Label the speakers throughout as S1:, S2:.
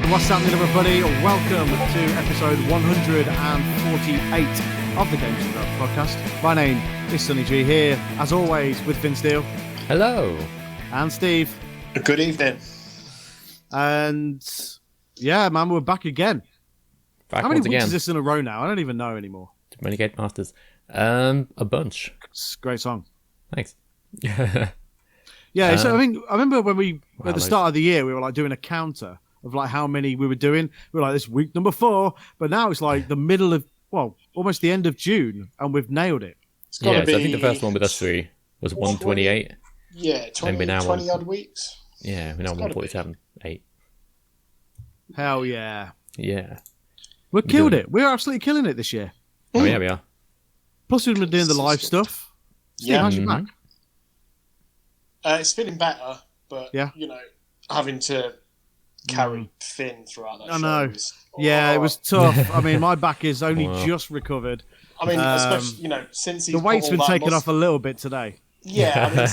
S1: What's happening, everybody? Welcome to episode 148 of the Games and Graps podcast. My name is Sonny G here, as always, with Finn Steele.
S2: Hello.
S1: And Steve.
S3: Good evening.
S1: And yeah, man, we're back again. How many weeks is this in a row now? I don't even know anymore.
S2: Too many Game Masters. A bunch.
S1: It's a great song.
S2: Thanks.
S1: Yeah, so I remember when we, at the start of the year, we were like doing a counter of like how many we were doing. We were like, this week number 4, but now it's like the middle of, well, almost the end of June, and we've nailed it.
S3: It's gotta be...
S2: So I think the first one with us three was 128.
S3: Yeah, 20 odd weeks.
S2: Yeah, we're now 147. 8.
S1: Hell yeah.
S2: Yeah.
S1: We killed it. We're absolutely killing it this year.
S2: Oh, yeah, we are.
S1: Plus, we've been doing the live stuff. Steve, how's your back?
S3: It's feeling better, but, you know, having to carry Finn throughout that show.
S1: I know. It was tough. I mean, my back is only just recovered.
S3: I mean, especially, you know, since he's
S1: the weight's been taken off a little bit today.
S3: Yeah,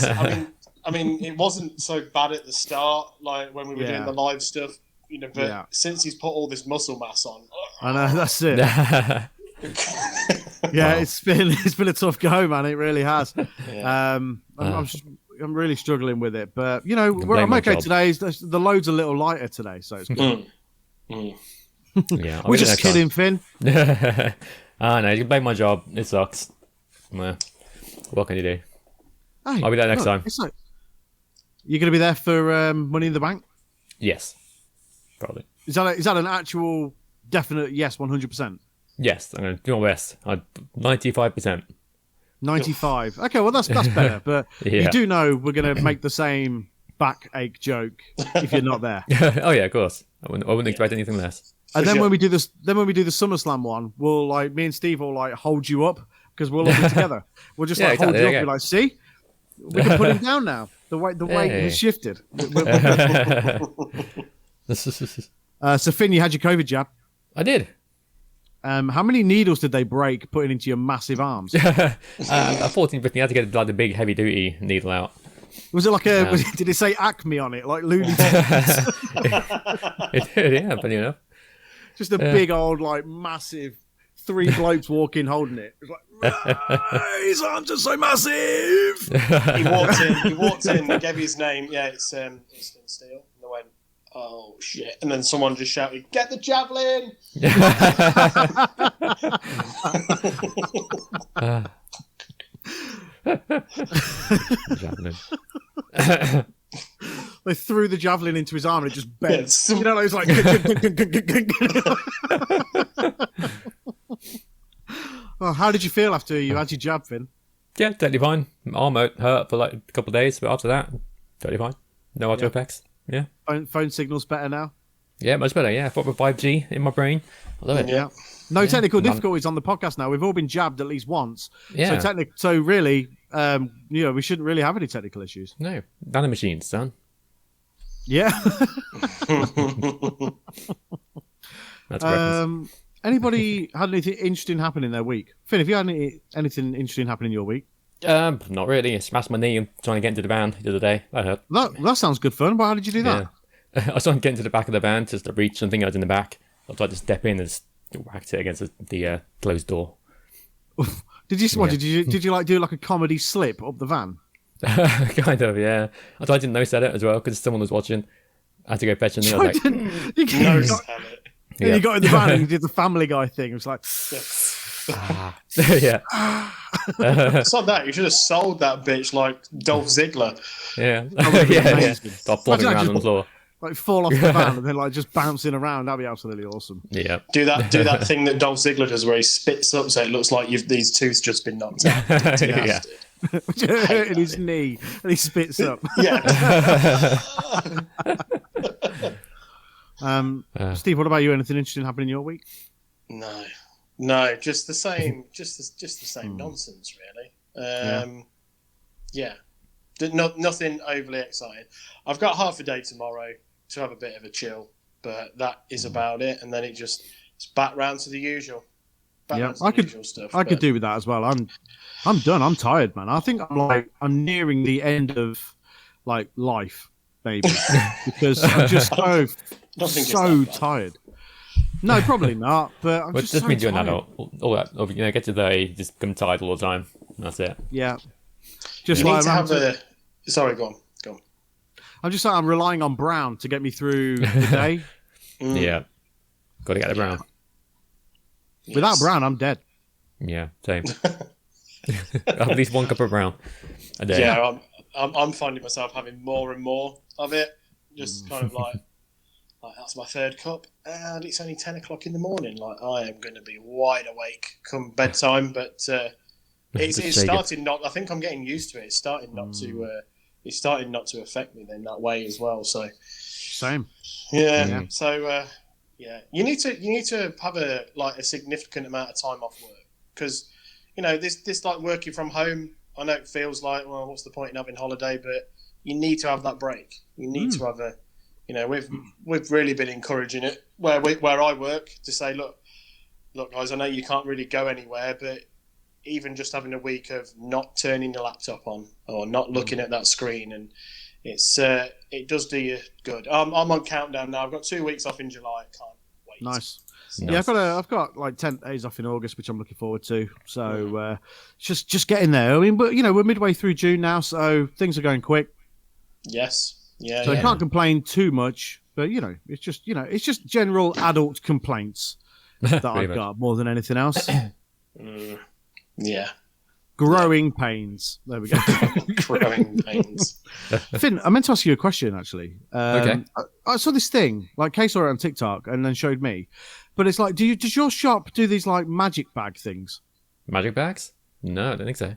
S3: I mean, it wasn't so bad at the start, like when we were doing the live stuff, you know. But since he's put all this muscle mass on,
S1: I know, that's it. It's been a tough go, man. It really has. Yeah. I'm really struggling with it, but you know, I'm okay today. The load's a little lighter today, so it's good.
S2: Yeah,
S1: we're just kidding, Finn.
S2: No, you can blame my job. It sucks. Well, what can you do?
S1: Hey,
S2: I'll be there next time.
S1: Like, you're going to be there for Money in the Bank?
S2: Yes, probably.
S1: Is that an actual definite yes, 100%?
S2: Yes, I'm going to do my best. 95%.
S1: 95. Okay, well that's better. But you do know we're going to make the same backache joke if you're not there.
S2: Oh yeah, of course. I wouldn't expect anything less.
S1: And then when we do this, when we do the SummerSlam one, we'll like me and Steve will like hold you up because we'll all be together. We'll just hold you up and be like, see, we can put him down now. The weight has shifted. So Finn, you had your COVID jab.
S2: I did.
S1: How many needles did they break putting into your massive arms?
S2: 14, 15. I had to get like the big heavy duty needle out.
S1: Was it like did it say Acme on it, like Looney Tunes?
S2: It did, yeah, funny enough.
S1: Just a big old, like, massive 3 blokes walking holding it. It was like, his arms are so massive.
S3: He walked in, they gave his name. Yeah, it's Finn Steele. And they went, oh shit! And then someone just shouted, "Get the javelin!"
S2: Javelin.
S1: They threw the javelin into his arm and it just bent. Yes. You know, it was like. Oh, how did you feel after you had your jab, Finn?
S2: Yeah, totally fine. My arm hurt for like a couple of days, but after that, totally fine. No auto effects. Yeah.
S1: Phone signal's better now?
S2: Yeah, much better. Yeah, 5G in my brain. I love it.
S1: Yeah. No technical difficulties on the podcast now. We've all been jabbed at least once.
S2: Yeah.
S1: So really, we shouldn't really have any technical issues.
S2: No. Nanomachines, son.
S1: Yeah.
S2: That's great.
S1: Anybody had anything interesting happen in their week? Finn, have you had anything interesting happen in your week?
S2: Not really. I smashed my knee and trying to get into the van the other day. That hurt.
S1: That sounds good fun, but how did you do that?
S2: Yeah. I was trying to get into the back of the van just to reach something that was in the back. I tried to step in and just whacked it against the closed door.
S1: Did you like do like a comedy slip up the van?
S2: Kind of, yeah. I tried to nose at it as well because someone was watching. I had to go fetch something. I was like,
S1: you got in the van and you did the Family Guy thing. It was like,
S2: yeah.
S3: It's not that. You should have sold that bitch like Dolph Ziggler.
S2: Yeah. Yeah. Stop flopping around on the floor.
S1: Like fall off the van and then like just bouncing around. That'd be absolutely awesome.
S2: Yeah.
S3: Do that thing that Dolph Ziggler does where he spits up so it looks like these tooths just been knocked out.
S2: Yeah.
S1: In his knee and he spits up.
S3: Yeah.
S1: Steve, what about you? Anything interesting happening in your week?
S3: No, just the same, just the same nonsense, really. Nothing overly exciting. I've got half a day tomorrow to have a bit of a chill, but that is about it. And then it's back round to the usual.
S1: I could do with that as well. I'm done. I'm tired, man. I think I'm nearing the end of like life, maybe, because I'm just
S3: I don't think
S1: so
S3: it's
S1: tired. No, probably not. But I'm just so
S2: means you're an
S1: tired.
S2: adult. All that, get to the age, just become tired all the time. That's it.
S1: Yeah.
S3: You need to have a. Sorry, go on.
S1: I'm just saying I'm relying on Brown to get me through the day.
S2: Yeah. Got to get the Brown.
S3: Yes.
S1: Without Brown, I'm dead.
S2: Yeah, same. At least 1 cup of Brown a day.
S3: Yeah, I'm finding myself having more and more of it. Just kind of like that's my 3rd cup, and it's only 10 o'clock in the morning. Like I am going to be wide awake come bedtime, but it's starting not. I think I'm getting used to it. It's starting not to. It's starting not to affect me in that way as well. So
S1: same.
S3: Yeah. So you need to have a significant amount of time off work because this like working from home. I know it feels like, well, what's the point in having holiday? But you need to have that break. You need to have a, we've really been encouraging it where I work to say, look, guys, I know you can't really go anywhere, but even just having a week of not turning the laptop on or not looking at that screen, and it does do you good. I'm on countdown now. I've got 2 weeks off in July. I can't wait.
S1: Nice. Yeah, I've got like 10 days off in August, which I'm looking forward to. So just getting there. I mean, but we're midway through June now, so things are going quick.
S3: Yes. Yeah.
S1: So I can't complain too much, but it's just general adult complaints that I've got more than anything else.
S3: Yeah.
S1: Growing pains. There we go.
S3: Growing pains.
S1: Finn, I meant to ask you a question actually.
S2: Okay.
S1: I saw this thing, like Kay saw it on TikTok and then showed me. But it's like, does your shop do these like magic bag things?
S2: Magic bags? No, I don't think so.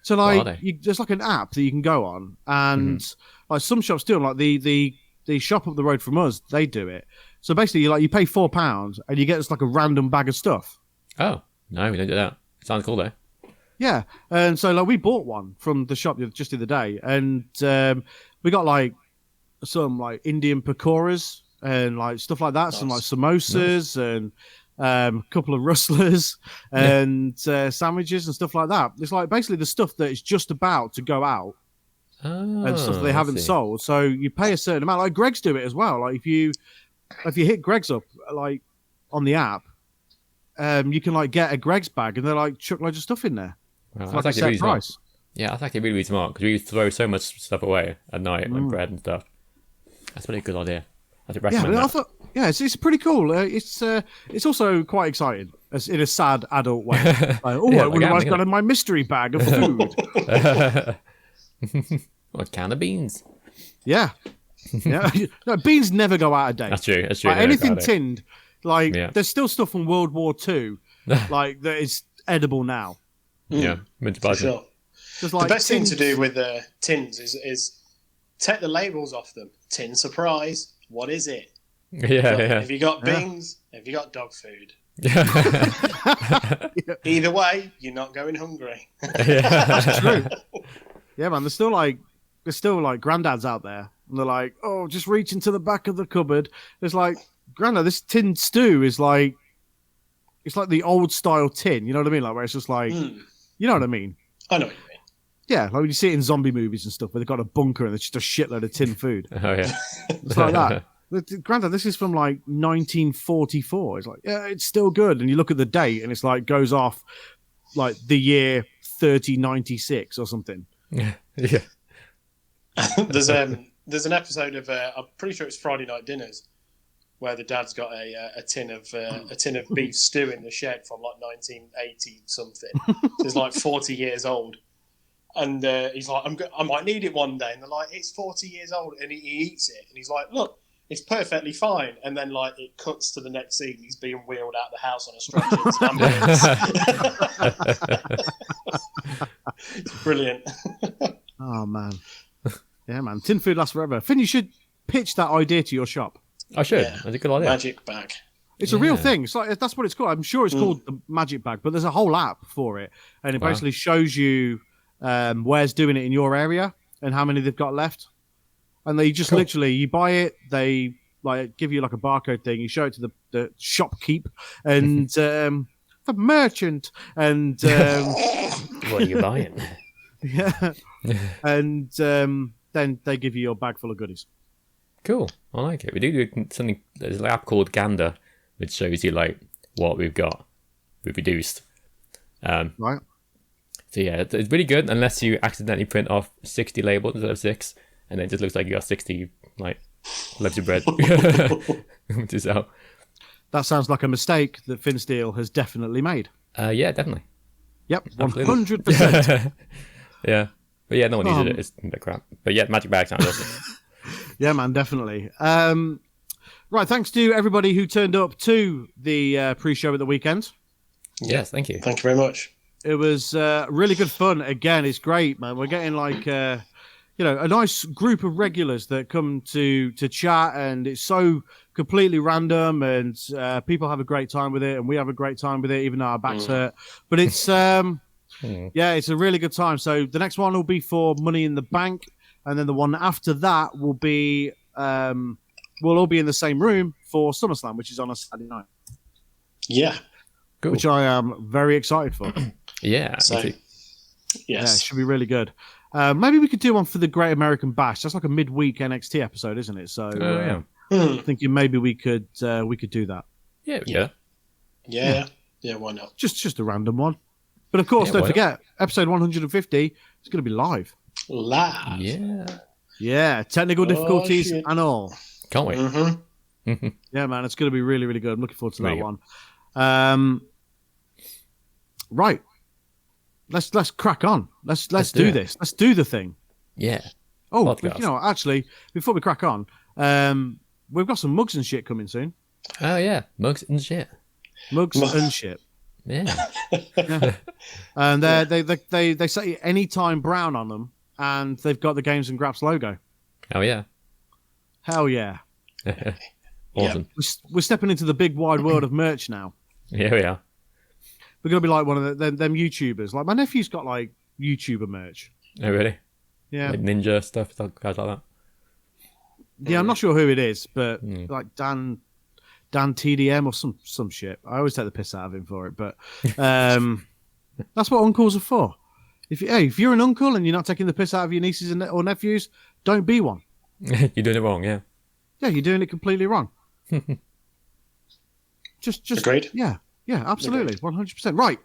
S1: So like, there's like an app that you can go on, and like some shops do them. Like the shop up the road from us, they do it. So basically, you pay £4 and you get just like a random bag of stuff.
S2: Oh no, we don't do that. Sounds cool though.
S1: Yeah, and so like we bought one from the shop just the other day, and we got like some like Indian pakoras and like stuff like that, nice. Some like samosas and a couple of rustlers and sandwiches and stuff like that. It's like basically the stuff that is just about to go out and stuff that they haven't sold. So you pay a certain amount. Like Greg's do it as well. Like if you hit Greg's up like on the app, you can like get a Greg's bag and they're like chuck loads of stuff in there.
S2: Wow,
S1: it's
S2: that's
S1: like
S2: actually really
S1: price.
S2: Smart. Yeah, that's actually really, really smart because we throw so much stuff away at night, like bread and stuff. That's a pretty good idea. I'd recommend that.
S1: I thought, it's pretty cool. It's also quite exciting in a sad adult way. Like, I wonder what I've got in my mystery bag of food.
S2: What, a can of beans?
S1: Yeah. No, beans never go out of date.
S2: That's true.
S1: Like, anything tinned, there's still stuff from World War II, like that is edible now.
S2: Yeah, for sure.
S3: The best thing to do with tins is take the labels off them. Tin surprise. What is it?
S2: Yeah.
S3: Have you got beans? Have you got dog food? Either way, you're not going hungry.
S1: That's true. Yeah, man. There's still like granddads out there, and they're like, "Oh, just reach into the back of the cupboard." It's like, "Grandad, this tin stew is like, it's like the old style tin." You know what I mean? Like where it's just like, you know what I mean?
S3: I know what you mean.
S1: Yeah, like when you see it in zombie movies and stuff, where they've got a bunker and there's just a shitload of tin food.
S2: Oh yeah,
S1: it's like that. Granted, this is from like 1944. It's like, yeah, it's still good. And you look at the date, and it's like goes off like the year 3096 or something.
S2: Yeah.
S3: There's an episode of I'm pretty sure it's Friday Night Dinners, where the dad's got a tin of beef stew in the shed from like 1980 something. So it's like 40 years old. And he's like, I might need it one day. And they're like, it's 40 years old. And he eats it. And he's like, look, it's perfectly fine. And then like it cuts to the next scene. He's being wheeled out the house on a stretcher. It's brilliant.
S1: Oh, man. Yeah, man. Tin food lasts forever. Finn, you should pitch that idea to your shop.
S2: I should. Yeah. That's a good idea.
S3: Magic bag.
S1: It's a real thing. It's like, that's what it's called. I'm sure it's called the Magic Bag, but there's a whole app for it. And it basically shows you where's doing it in your area and how many they've got left, and they just literally you buy it, they like give you like a barcode thing, you show it to the shopkeep and the merchant and
S2: what are you buying?
S1: Yeah. And then they give you your bag full of goodies.
S2: Cool. I like it. We do something. There's an app called Gander, which shows you like what we've reduced.
S1: Right.
S2: So yeah, it's really good unless you accidentally print off 60 labels instead of 6, and then it just looks like you got 60 like loaves of bread to sell.
S1: That sounds like a mistake that FinSteel has definitely made.
S2: Yeah, definitely.
S1: Yep, 100%.
S2: Yeah. But yeah, no one uses it. It's a bit crap. But yeah, Magic Bag sounds awesome.
S1: Yeah, man, definitely. Right, thanks to everybody who turned up to the pre-show at the weekend.
S2: Yes, thank you.
S3: Thank you very much.
S1: It was really good fun. Again, it's great, man. We're getting like, a nice group of regulars that come to chat, and it's so completely random, and people have a great time with it, and we have a great time with it, even though our backs hurt. But it's, yeah, it's a really good time. So the next one will be for Money in the Bank, and then the one after that will be, we'll all be in the same room for SummerSlam, which is on a Saturday night.
S3: Yeah.
S2: Cool.
S1: Which I am very excited for.
S2: Yeah.
S3: So,
S1: Yeah,
S3: yes.
S1: it should be really good. Maybe we could do one for the Great American Bash. That's like a midweek NXT episode, isn't it? So thinking maybe we could do that.
S2: Yeah.
S3: Yeah, why not?
S1: Just a random one. But of course, don't forget, episode 150 is going to be live.
S3: Live.
S2: Yeah.
S1: Yeah, technical difficulties
S3: shit.
S1: and all.
S2: Can't wait.
S3: Mm-hmm.
S1: Yeah, man, it's going to be really, really good. I'm looking forward to that
S2: Really
S1: one. Right. Let's crack on. Let's do
S2: it.
S1: this. Let's do the thing.
S2: Yeah.
S1: Oh,
S2: Podcast.
S1: actually, before we crack on, we've got some mugs and shit coming soon.
S2: Oh yeah, mugs and shit.
S1: Mugs and shit.
S2: Yeah.
S1: Yeah. And they say Anytime Brown on them, and they've got the Games and Graps logo.
S2: Oh yeah.
S1: Hell yeah.
S2: Awesome.
S1: We're stepping into the big wide world of merch now.
S2: Yeah, we are.
S1: We're gonna be like one of them YouTubers. Like my nephew's got like YouTuber merch.
S2: Oh really?
S1: Yeah.
S2: Like ninja stuff, guys like that.
S1: Yeah, I'm not sure who it is, but like Dan TDM or some shit. I always take the piss out of him for it, but that's what uncles are for. If you're an uncle and you're not taking the piss out of your nieces or nephews, don't be one.
S2: You're doing it wrong, yeah.
S1: Yeah, you're doing it completely wrong. just
S3: Agreed.
S1: Yeah, absolutely, 100%. Right,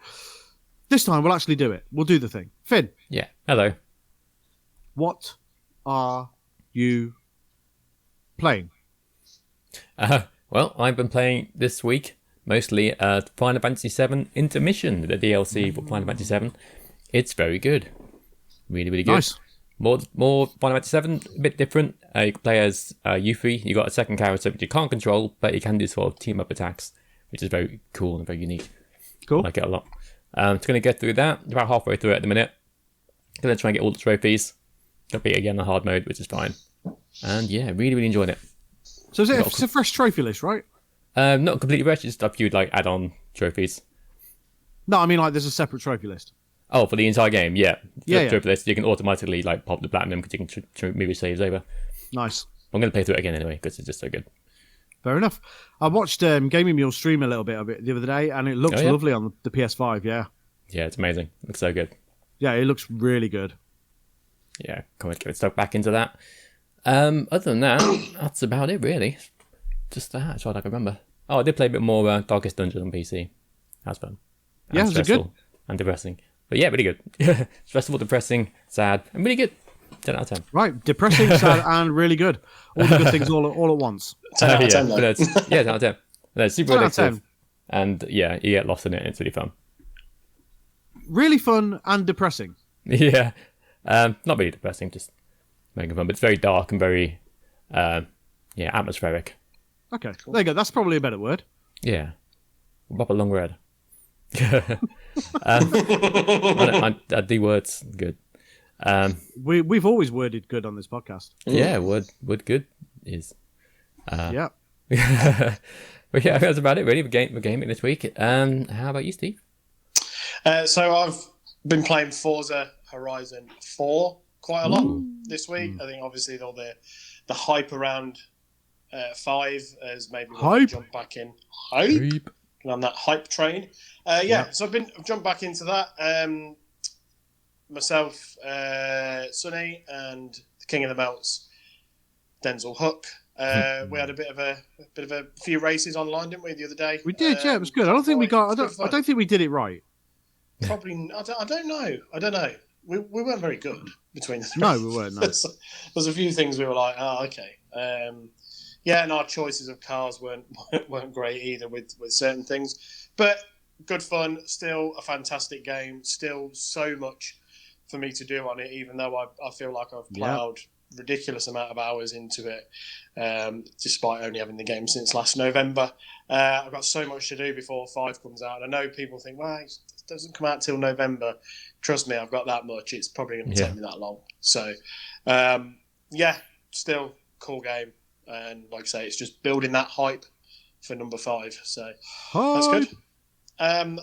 S1: this time we'll actually do it. We'll do the thing. Finn.
S2: Yeah. Hello.
S1: What are you playing?
S2: Well, I've been playing this week mostly Final Fantasy VII Intermission, the DLC for Final Fantasy VII. It's very good. Really, really good.
S1: Nice.
S2: More Final Fantasy VII, a bit different. You can play as Yuffie. You got a second character which you can't control, but you can do sort of team-up attacks, which is very cool and very unique.
S1: Cool.
S2: I like it a lot. Just going to get through that. About halfway through it at the minute. Going to try and get all the trophies. Got to beat again the hard mode, which is fine. And yeah, really, really enjoying it.
S1: So it's a fresh trophy list, right?
S2: Not completely fresh, just a few like add-on trophies.
S1: No, I mean like there's a separate trophy list.
S2: Oh, for the entire game, yeah.
S1: Yeah.
S2: Trophy list, you can automatically like pop the platinum because you can move your saves over.
S1: Nice.
S2: I'm going to play through it again anyway because it's just so good.
S1: Fair enough. I watched Gaming Mule stream a little bit of it the other day, and it looks lovely on the PS5. Yeah.
S2: Yeah, it's amazing. It looks so good.
S1: Yeah, it looks really good.
S2: Yeah, can't wait to get stuck back into that. Other than that, that's about it really. Just that, that's what I can remember. Oh, I did play a bit more Darkest Dungeon on PC. That's fun. And
S1: yeah, was it good?
S2: And depressing. But yeah, really good. Stressful, depressing, sad, and really good. 10 out of 10.
S1: Right, depressing, sad, and really good. All the good things all at once.
S3: 10 out of 10, though.
S2: 10 out of 10. It's super
S1: 10 out of
S2: addictive.
S1: 10.
S2: And yeah, you get lost in it. And it's really fun.
S1: Really fun and depressing.
S2: Yeah. Not really depressing, just making fun. But it's very dark and very, atmospheric.
S1: Okay, there you go. That's probably a better word.
S2: Yeah. Proper long word. I do words good.
S1: We've always worded good on this podcast.
S2: Yeah, word good is.
S1: Yeah.
S2: But yeah, that's about it really. We're gaming this week. How about you, Steve?
S3: So I've been playing Forza Horizon 4 quite a lot this week. I think obviously all the hype around 5 has made me want to jump back in. Hype. And on that hype train. So I've jumped back into that. Myself, Sonny, and the King of the Melts, Denzel Hook, We had a bit of a few races online, didn't we, the other day?
S1: We did, yeah, it was good. I don't think we got. I don't think we did it right.
S3: Probably, I don't know. We weren't very good between the three.
S1: No, we weren't. No.
S3: There's a few things we were like, oh, okay. Yeah, and our choices of cars weren't great either with certain things. But good fun, still a fantastic game, still so much for me to do on it, even though I feel like I've ploughed ridiculous amount of hours into it, despite only having the game since last November. I've got so much to do before 5 comes out. And I know people think, well, it doesn't come out till November. Trust me, I've got that much. It's probably going to take me that long. So, still cool game. And like I say, it's just building that hype for number 5. So that's good. And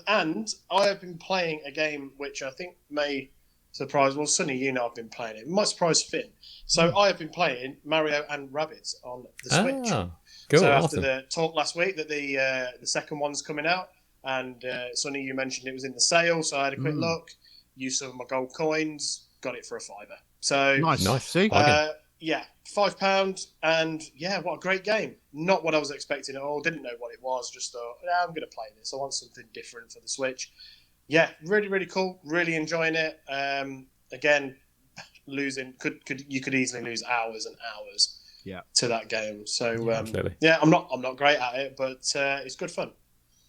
S3: I have been playing a game which I think may surprise. Well, Sonny, you know I've been playing it. It might surprise Finn. So I have been playing Mario and Rabbids on the Switch.
S2: Cool,
S3: so
S2: awesome.
S3: after the talk last week that the second one's coming out, and Sonny, you mentioned it was in the sale, so I had a quick look, used some of my gold coins, got it for £5. So
S1: nice. See,
S3: £5, and what a great game. Not what I was expecting at all. Didn't know what it was. Just thought, I'm going to play this. I want something different for the Switch. Yeah, really, really cool. Really enjoying it. Again, losing you could easily lose hours and hours. To that game. So I'm not great at it, but it's good fun.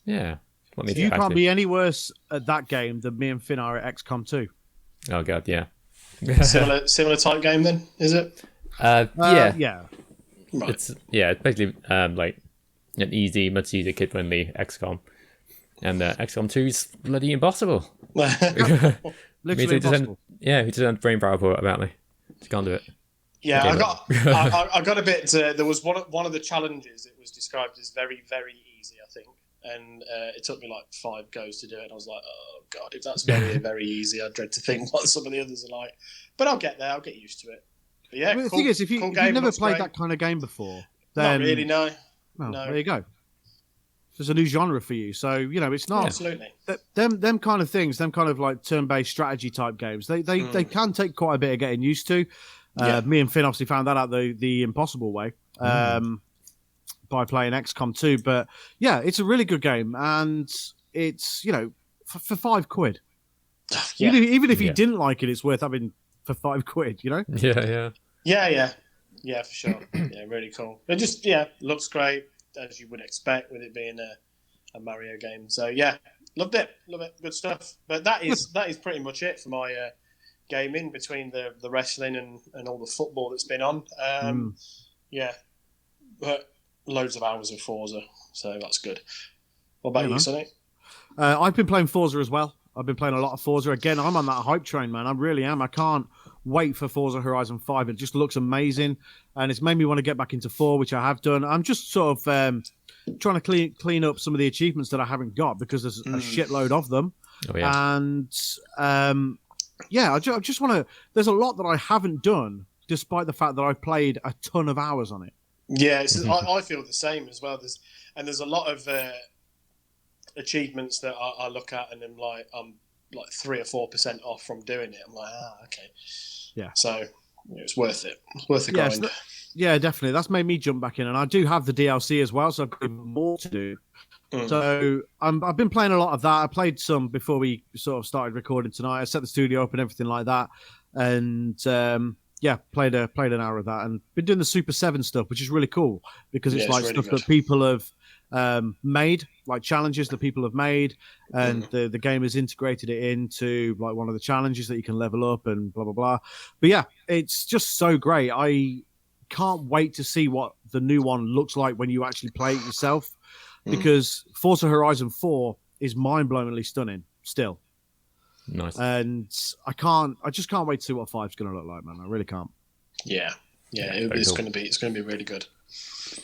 S2: Yeah.
S1: You can't be any worse at that game than me and Finn are at XCOM 2.
S2: Oh god, yeah.
S3: similar type game then, is it?
S1: Yeah.
S3: Right.
S2: It's basically like an easy, much easier kid-friendly XCOM, and XCOM 2 is bloody impossible.
S1: Literally impossible.
S2: He just had brain power for it apparently. Just can't do it.
S3: Yeah, I got a bit. There was one of the challenges. It was described as very, very easy, I think, and it took me like 5 goes to do it. And I was like, oh god, if that's very, very easy, I dread to think what some of the others are like. But I'll get there. I'll get used to it. But yeah,
S1: the thing is, if you've never played that kind of game before, then
S3: not really, no.
S1: Well, there you go. There's a new genre for you, so it's not
S3: absolutely
S1: them kind of things, them kind of like turn-based strategy type games. They can take quite a bit of getting used to. Me and Finn obviously found that out the impossible way by playing XCOM 2. But yeah, it's a really good game, and it's for £5. Even if you didn't like it, it's worth having for £5.
S3: Yeah, for sure. Yeah, really cool. It just looks great, as you would expect with it being a Mario game. So yeah, loved it, good stuff. But that is pretty much it for my gaming, between the wrestling and all the football that's been on. But loads of hours of Forza, so that's good. What about you, Sonny?
S1: I've been playing Forza as well. I've been playing a lot of Forza. Again, I'm on that hype train, man. I really am. I can't wait for Forza Horizon 5. It just looks amazing, and it's made me want to get back into 4, which I have done. I'm just sort of trying to clean up some of the achievements that I haven't got, because there's a shitload of them.
S2: Oh, yeah.
S1: And I just want to. There's a lot that I haven't done, despite the fact that I've played a ton of hours on it.
S3: Yeah, I feel the same as well. There's a lot of achievements that I look at, and I'm like 3 or 4% off from doing it. I'm like, okay. Yeah. So it's worth it. It's worth the grind.
S1: Yeah, definitely. That's made me jump back in, and I do have the DLC as well, so I've got even more to do. So I've been playing a lot of that. I played some before we sort of started recording tonight. I set the studio up and everything like that, and played an hour of that, and been doing the Super 7 stuff, which is really cool, because it's like really stuff that people have made, like challenges that people have made, and the game has integrated it into like one of the challenges that you can level up and blah blah blah. But yeah, it's just so great. I can't wait to see what the new one looks like when you actually play it yourself, because Forza Horizon 4 is mind-blowingly stunning still.
S2: Nice.
S1: And I just can't wait to see what 5's going to look like, man. I really can't.
S3: It's going to be really good.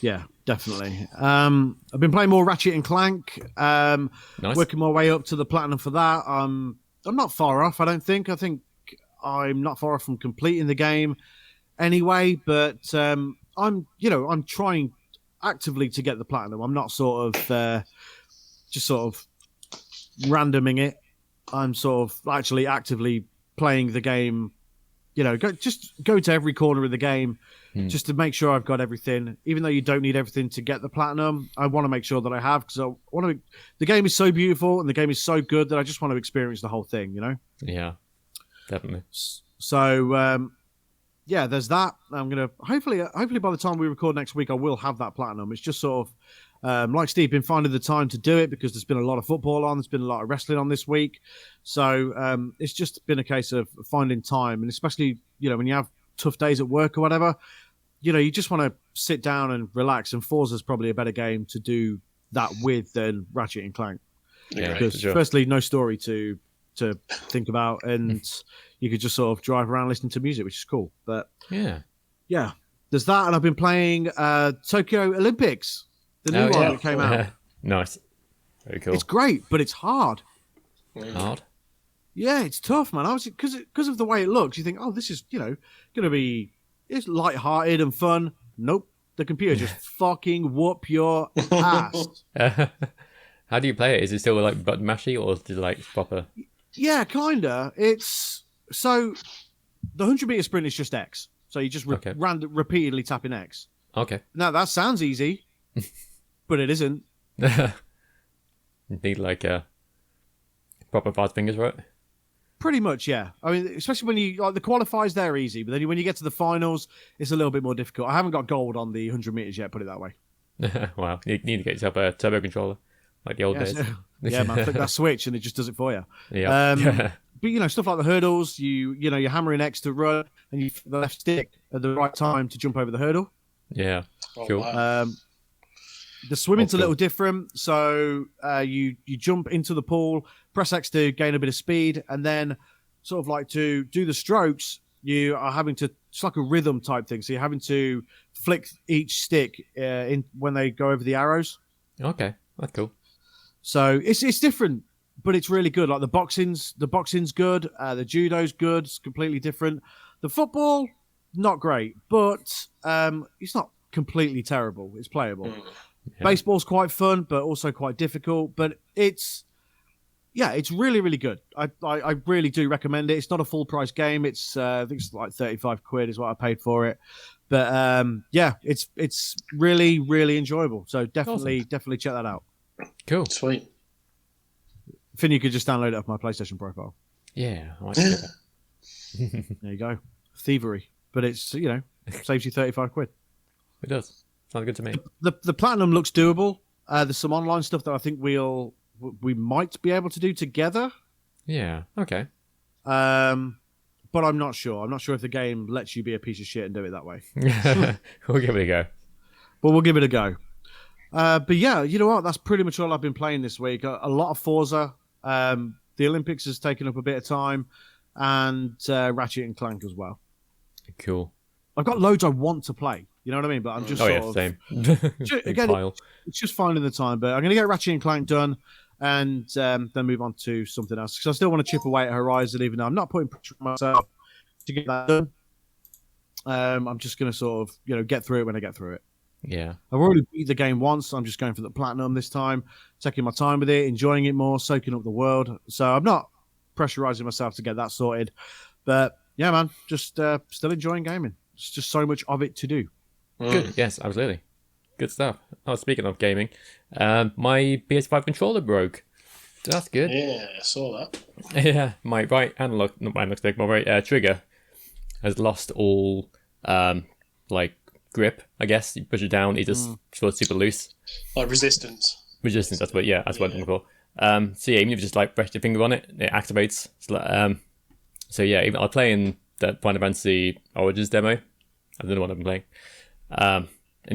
S1: Yeah, definitely. I've been playing more Ratchet and Clank.
S2: Nice.
S1: Working my way up to the platinum for that. I'm not far off. I think I'm not far off from completing the game anyway. But I'm trying actively to get the platinum. I'm not sort of just sort of randoming it. I'm sort of actually actively playing the game, go to every corner of the game just to make sure I've got everything. Even though you don't need everything to get the platinum, I want to make sure that I have, because the game is so beautiful and the game is so good that I just want to experience the whole thing,
S2: Yeah, definitely.
S1: So, there's that. I'm going to, hopefully by the time we record next week, I will have that platinum. It's just sort of, like Steve, been finding the time to do it because there's been a lot of football on, there's been a lot of wrestling on this week. So it's just been a case of finding time. And especially, when you have tough days at work or whatever, you just want to sit down and relax. And Forza's probably a better game to do that with than Ratchet and Clank.
S2: Yeah,
S1: because firstly, no story to think about, and you could just sort of drive around listening to music, which is cool. But yeah, there's that. And I've been playing Tokyo Olympics, the new one that came out.
S2: Nice. Very cool.
S1: It's great, but it's hard.
S2: Hard?
S1: Yeah, it's tough, man. Because of the way it looks, you think, oh, this is, going to be, it's lighthearted and fun. Nope. The computer just fucking whoop your ass.
S2: How do you play it? Is it still like button mashy, or is it like proper?
S1: Yeah, kinda. It's so the 100-meter sprint is just X. So you just repeatedly tapping X.
S2: Okay.
S1: Now that sounds easy, but it isn't.
S2: You need like proper fast fingers, right?
S1: Pretty much, yeah. I mean, especially when you like the qualifiers, they're easy, but then when you get to the finals, it's a little bit more difficult. I haven't got gold on the 100 meters yet. Put it that way.
S2: Wow, you need to get yourself a turbo controller like the old days.
S1: Yeah, man, flick that switch and it just does it for you.
S2: Yeah.
S1: But stuff like the hurdles, you're hammering X to run, and you the left stick at the right time to jump over the hurdle.
S2: Yeah, cool.
S3: Wow.
S1: The swimming's a little different, so you jump into the pool, press X to gain a bit of speed, and then sort of like to do the strokes, you are having to, it's like a rhythm type thing, so you're having to flick each stick in when they go over the arrows.
S2: Okay, that's cool.
S1: So it's different, but it's really good. Like the boxing's good, the judo's good, it's completely different. The football, not great, but it's not completely terrible. It's playable. Yeah. Baseball's quite fun, but also quite difficult. But it's really, really good. I really do recommend it. It's not a full price game. It's I think it's like 35 quid is what I paid for it. But it's really, really enjoyable. So definitely check that out.
S2: Cool,
S3: sweet.
S1: Finn, you could just download it off my PlayStation profile.
S2: Yeah, I like that.
S1: There you go, thievery. But it's saves you 35 quid.
S2: It does. Sounds good to me.
S1: The platinum looks doable. There's some online stuff that I think we might be able to do together.
S2: Yeah. Okay.
S1: But I'm not sure. I'm not sure if the game lets you be a piece of shit and do it that way.
S2: We'll give it a go.
S1: But we'll give it a go. But yeah, you know what? That's pretty much all I've been playing this week. A lot of Forza. The Olympics has taken up a bit of time, and Ratchet and Clank as well.
S2: Cool.
S1: I've got loads I want to play. You know what I mean? But I'm just
S2: same.
S1: Again, it's just finding the time. But I'm going to get Ratchet and Clank done, and then move on to something else, because I still want to chip away at Horizon, even though I'm not putting pressure on myself to get that done. I'm just going to sort of get through it when I get through it.
S2: Yeah,
S1: I've already beat the game once. I'm just going for the platinum this time, taking my time with it, enjoying it more, soaking up the world. So I'm not pressurizing myself to get that sorted. But yeah, man, just still enjoying gaming. It's just so much of it to do.
S2: Good. Yes, absolutely. Good stuff. Oh, speaking of gaming, my PS5 controller broke. So that's good.
S3: Yeah, I saw that.
S2: Yeah, my right analog, not my analog stick, my right trigger has lost all grip. I guess you push it down, it just feels super loose.
S3: Like resistance.
S2: Resistance. That's what. Yeah, that's what I'm looking for. So yeah, even if you just press your finger on it, it activates. So yeah, even I was playing that Final Fantasy Origins demo. I don't know what I've been playing. And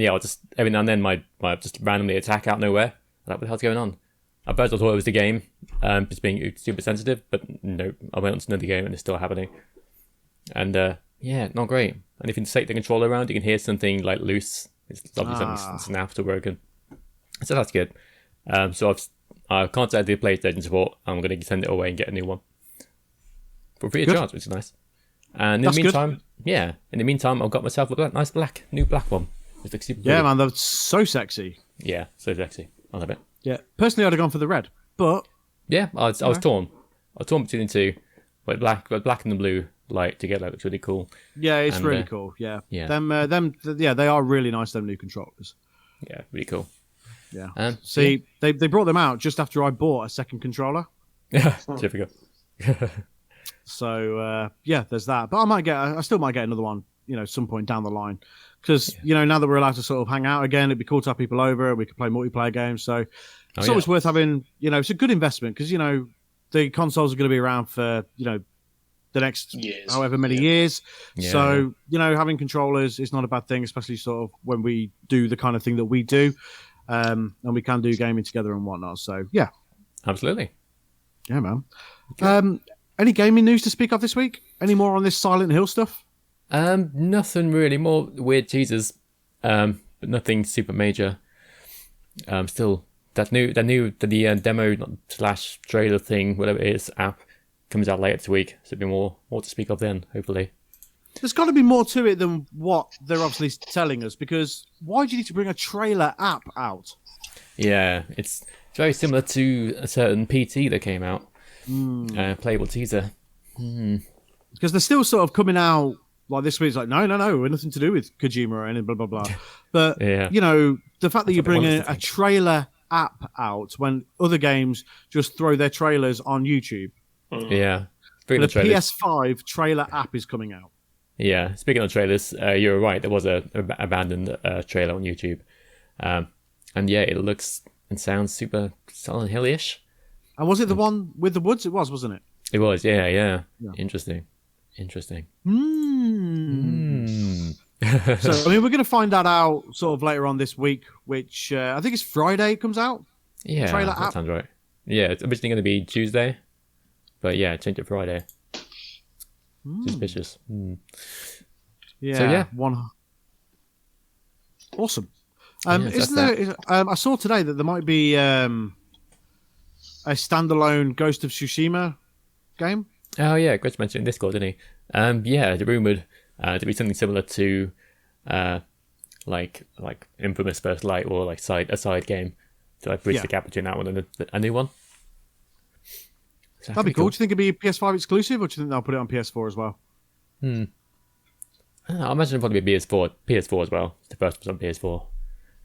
S2: yeah, I'll just every now and then my just randomly attack out nowhere. Like, what the hell's going on? At first I thought it was the game, just being super sensitive, but no, I went on to another game and it's still happening. And yeah, not great. And if you take the controller around, you can hear something loose. It's obviously something snapped or broken. So that's good. So I've contacted the PlayStation support. I'm going to send it away and get a new one for free of charge, which is nice. And in the meantime, I've got myself a nice new black one. It looks super pretty.
S1: Man, that's so sexy.
S2: Yeah, so sexy. I love it.
S1: Yeah, personally, I'd have gone for the red, but
S2: yeah, I was torn. I was torn between the two, but black and the blue light together. It looks really cool.
S1: Yeah, it's really cool. Yeah,
S2: yeah,
S1: they are really nice. Them new controllers.
S2: Yeah, really cool.
S1: Yeah. They brought them out just after I bought a second controller.
S2: Yeah, typical.
S1: So there's that. But I still might get another one, some point down the line, because now that we're allowed to sort of hang out again, it'd be cool to have people over. We could play multiplayer games. So it's always worth having. It's a good investment because the consoles are going to be around for the next however many years. Yeah. So having controllers is not a bad thing, especially sort of when we do the kind of thing that we do, and we can do gaming together and whatnot. So yeah,
S2: absolutely.
S1: Yeah, man. Okay. Any gaming news to speak of this week? Any more on this Silent Hill stuff?
S2: Nothing really. More weird teasers, but nothing super major. Still, the demo / trailer thing, whatever it is, app comes out later this week. So there'll be more to speak of then, hopefully.
S1: There's got to be more to it than what they're obviously telling us, because why do you need to bring a trailer app out?
S2: Yeah, it's very similar to a certain PT that came out. Playable teaser.
S1: Because they're still sort of coming out like this week. It's like, no, we're nothing to do with Kojima or anything, blah, blah, blah. But, the fact that you're bringing a trailer app out when other games just throw their trailers on YouTube.
S2: Yeah.
S1: The PS5 trailer app is coming out.
S2: Yeah. Speaking of trailers, you're right. There was a abandoned trailer on YouTube. And yeah, it looks and sounds super Silent Hill-ish.
S1: And was it the one with the woods? It was, wasn't it?
S2: It was, yeah. Interesting.
S1: So, we're going to find that out sort of later on this week, which I think it's Friday it comes out.
S2: Yeah,
S1: trailer
S2: that
S1: app.
S2: Sounds right. Yeah, it's originally going to be Tuesday, but yeah, change it Friday. Suspicious.
S1: Yeah.
S2: So, yeah.
S1: Awesome. I saw today that there might be a standalone Ghost of Tsushima game.
S2: Oh yeah, Graps mentioned in Discord, didn't he? Yeah, it's rumoured to be something similar to like Infamous First Light, or like a side game to like bridge the gap between that one and a new one. So
S1: that'd be cool. Do you think it'd be PS5 exclusive, or do you think they'll put it on PS4 as well?
S2: I don't know, I imagine it'll probably be PS4 as well. It's the first one on PS4.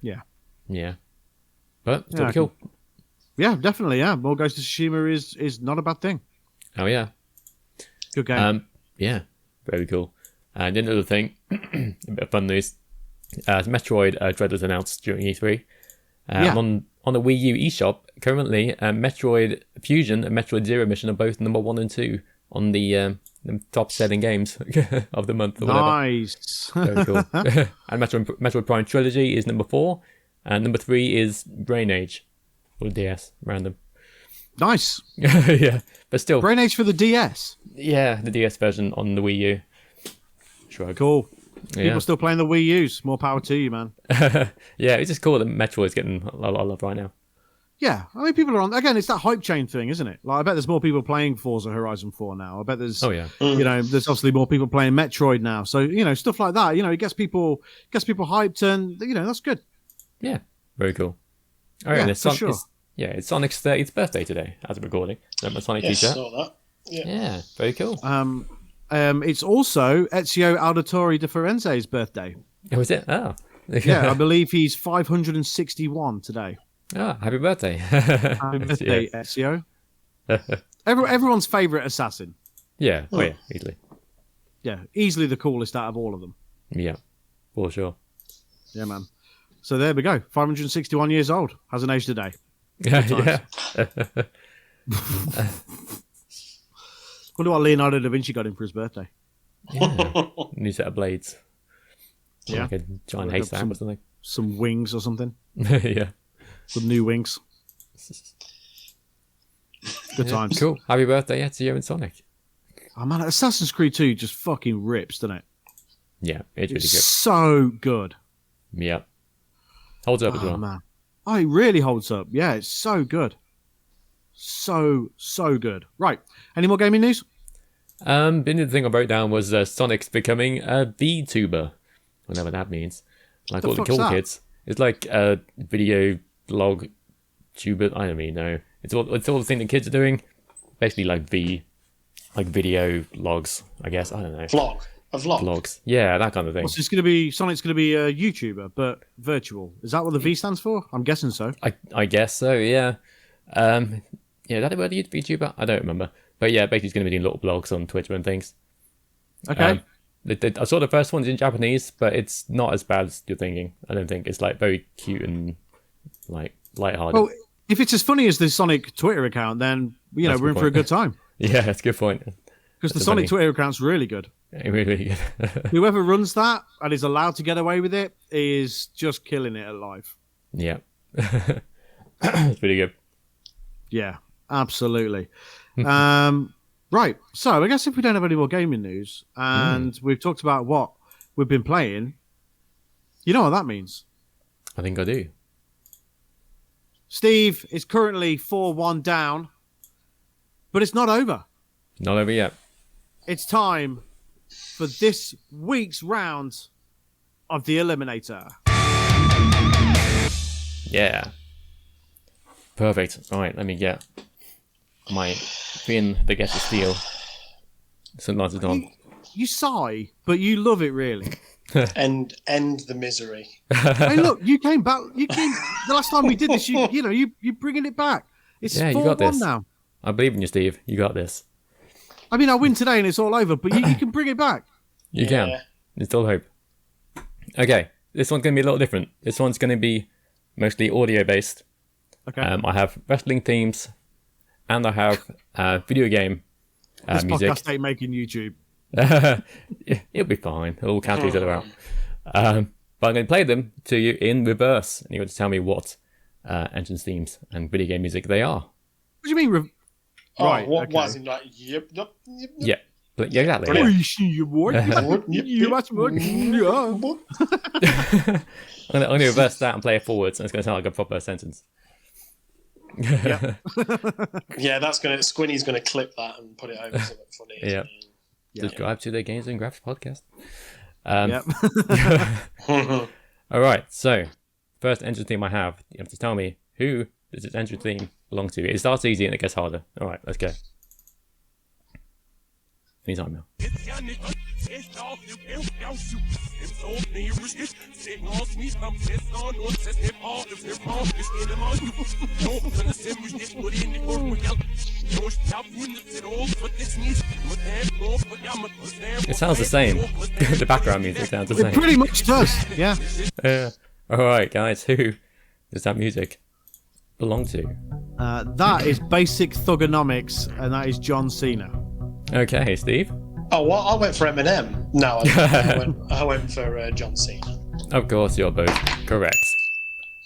S2: Yeah. But still cool.
S1: Yeah, definitely. Yeah, more Ghost of Tsushima is not a bad thing.
S2: Oh yeah,
S1: good game.
S2: Yeah, very cool. And another thing, a bit of fun news. Metroid Dread was announced during E3. On the Wii U eShop currently, Metroid Fusion and Metroid Zero Mission are both number 1 and 2 on the top selling games of the month or whatever.
S1: Nice.
S2: Very cool. And Metroid Prime Trilogy is number 4, and number 3 is Brain Age or DS, random.
S1: Nice.
S2: Yeah, but still.
S1: Brain Age for the DS.
S2: Yeah, the DS version on the Wii U. Shrug.
S1: Cool. People still playing the Wii U's. More power to you, man.
S2: Yeah, it's just cool that Metroid's getting a lot of love right now.
S1: Yeah, I mean, people are on. Again, it's that hype chain thing, isn't it? Like, I bet there's more people playing Forza Horizon 4 now. I bet there's, there's obviously more people playing Metroid now. So, stuff like that. It gets people hyped, and that's good.
S2: Yeah, very cool. All right,
S1: yeah, for sure.
S2: It's Sonic's 30th birthday today, as of recording. My Sonic t-shirt.
S3: Saw that.
S2: Yeah, very cool.
S1: It's also Ezio Auditore de Firenze's birthday.
S2: Oh, is it? Oh.
S1: Yeah, I believe he's 561 today.
S2: Ah, happy birthday.
S1: Happy birthday, Ezio. Everyone's favourite assassin.
S2: Yeah, yeah, easily.
S1: Yeah, easily the coolest out of all of them.
S2: Yeah, for sure.
S1: Yeah, man. So there we go. 561 years old. Hasn't aged a day.
S2: Yeah.
S1: Wonder what Leonardo da Vinci got him for his birthday.
S2: Yeah. New set of blades.
S1: Yeah.
S2: Like a giant haystack or something.
S1: Some wings or something.
S2: Yeah.
S1: Some new wings. Good times.
S2: Cool. Happy birthday, to you and Sonic.
S1: Oh, man, Assassin's Creed 2 just fucking rips, doesn't it?
S2: Yeah, it's really good.
S1: So good.
S2: Yeah. Holds up as well.
S1: Man. Oh, it really holds up. Yeah, it's so good. So good. Right. Any more gaming news?
S2: The only thing I wrote down was Sonic's becoming a VTuber. Whatever that means. Like all the cool kids. It's like a video blog tuber. I don't even know. It's all the thing that kids are doing. Basically like V like video logs, I guess. I don't know.
S3: A vlog.
S2: Vlogs. Yeah, that kind of thing.
S1: What's this going to be? Sonic's going to be a YouTuber, but virtual. Is that what the V stands for? I'm guessing so.
S2: I guess so, yeah. Yeah, is that the word YouTuber? I don't remember. But yeah, basically he's going to be doing little blogs on Twitter and things.
S1: Okay.
S2: I saw the first one's in Japanese, but it's not as bad as you're thinking. I don't think. It's like very cute and like lighthearted.
S1: Well, if it's as funny as the Sonic Twitter account, then, we're in for a good time.
S2: Yeah, that's a good point.
S1: Because the Sonic Twitter account's really good.
S2: Really good.
S1: Whoever runs that and is allowed to get away with it is just killing it at life.
S2: Yeah. It's pretty good.
S1: Yeah, absolutely. Right, so I guess if we don't have any more gaming news, and we've talked about what we've been playing, you know what that means.
S2: I think I do.
S1: Steve is currently 4-1 down, but it's not over.
S2: Not over yet.
S1: It's time for this week's round of the Eliminator.
S2: Yeah. Perfect. All right, let me get my fin that gets the steel. Sometimes it's on.
S1: You sigh, but you love it, really.
S3: End the misery.
S1: Hey, look, you came back. The last time we did this. You bringing it back. It's 4-1 now.
S2: I believe in you, Steve. You got this.
S1: I mean, I win today and it's all over, but you can bring it back.
S2: You can. There's still hope. Okay, this one's going to be a little different. This one's going to be mostly audio based.
S1: Okay.
S2: I have wrestling themes, and I have video game
S1: this
S2: music.
S1: Podcast ain't making YouTube.
S2: It'll be fine. It'll all cancel each other out. But I'm going to play them to you in reverse, and you're going to tell me what entrance themes and video game music they are.
S1: What do you mean?
S3: Right. What was it like? Yep.
S2: Yeah. Yeah, exactly.
S1: Yeah.
S2: I'm going to reverse that and play it forwards, and it's going to sound like a proper sentence.
S1: Yeah,
S3: Squinny's gonna clip that and put it over something funny.
S2: Yeah. Subscribe to the Games and Graps podcast. All right, so first entrance theme I have, you have to tell me who does this entrance theme belong to. It starts easy and it gets harder. All right, let's go. Anytime now. It sounds the same. The background music sounds the same.
S1: It pretty much does, yeah.
S2: Alright, guys, who does that music belong to?
S1: That is basic thugonomics, and that is John Cena.
S2: Okay, Steve?
S3: Oh, well, I went for Eminem. No, I went for John Cena.
S2: Of course, you're both correct.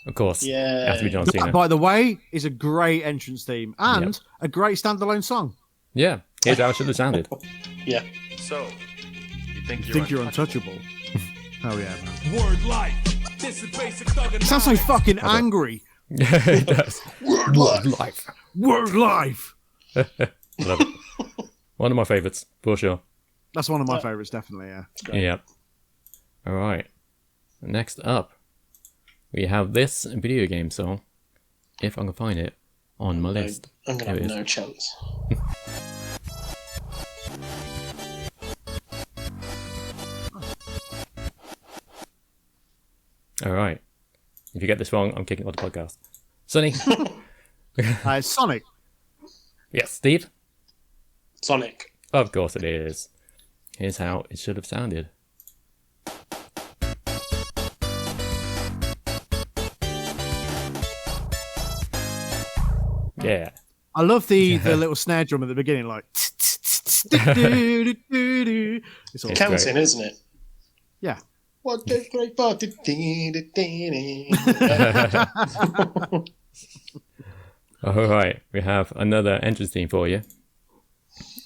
S2: Of course.
S3: Yeah.
S2: It has to be John Cena.
S1: That, by the way, is a great entrance theme and a great standalone song.
S2: Yeah, here's how it should have sounded.
S3: Yeah.
S4: So, you think
S1: you're untouchable? Oh yeah, man.
S4: Word life. This is basic thugging.
S1: It sounds so fucking angry.
S2: Yeah, it does.
S3: Word life.
S1: Word life.
S2: Love it. One of my favourites, for sure.
S1: That's one of my favourites, definitely, yeah.
S2: Yeah. All right. Next up, we have this video game song, if I can find it, on my list.
S3: I'm going to have no chance.
S2: All right. If you get this wrong, I'm kicking off the podcast. Sonny?
S1: Sonic.
S2: Yes, Steve?
S3: Sonic.
S2: Of course it is. Here's how it should have sounded. Yeah.
S1: I love the little snare drum at the beginning, like. It's all
S3: Counting,
S2: great.
S3: isn't it?
S1: Yeah.
S3: What the great part?
S2: All right, we have another entrance theme for you.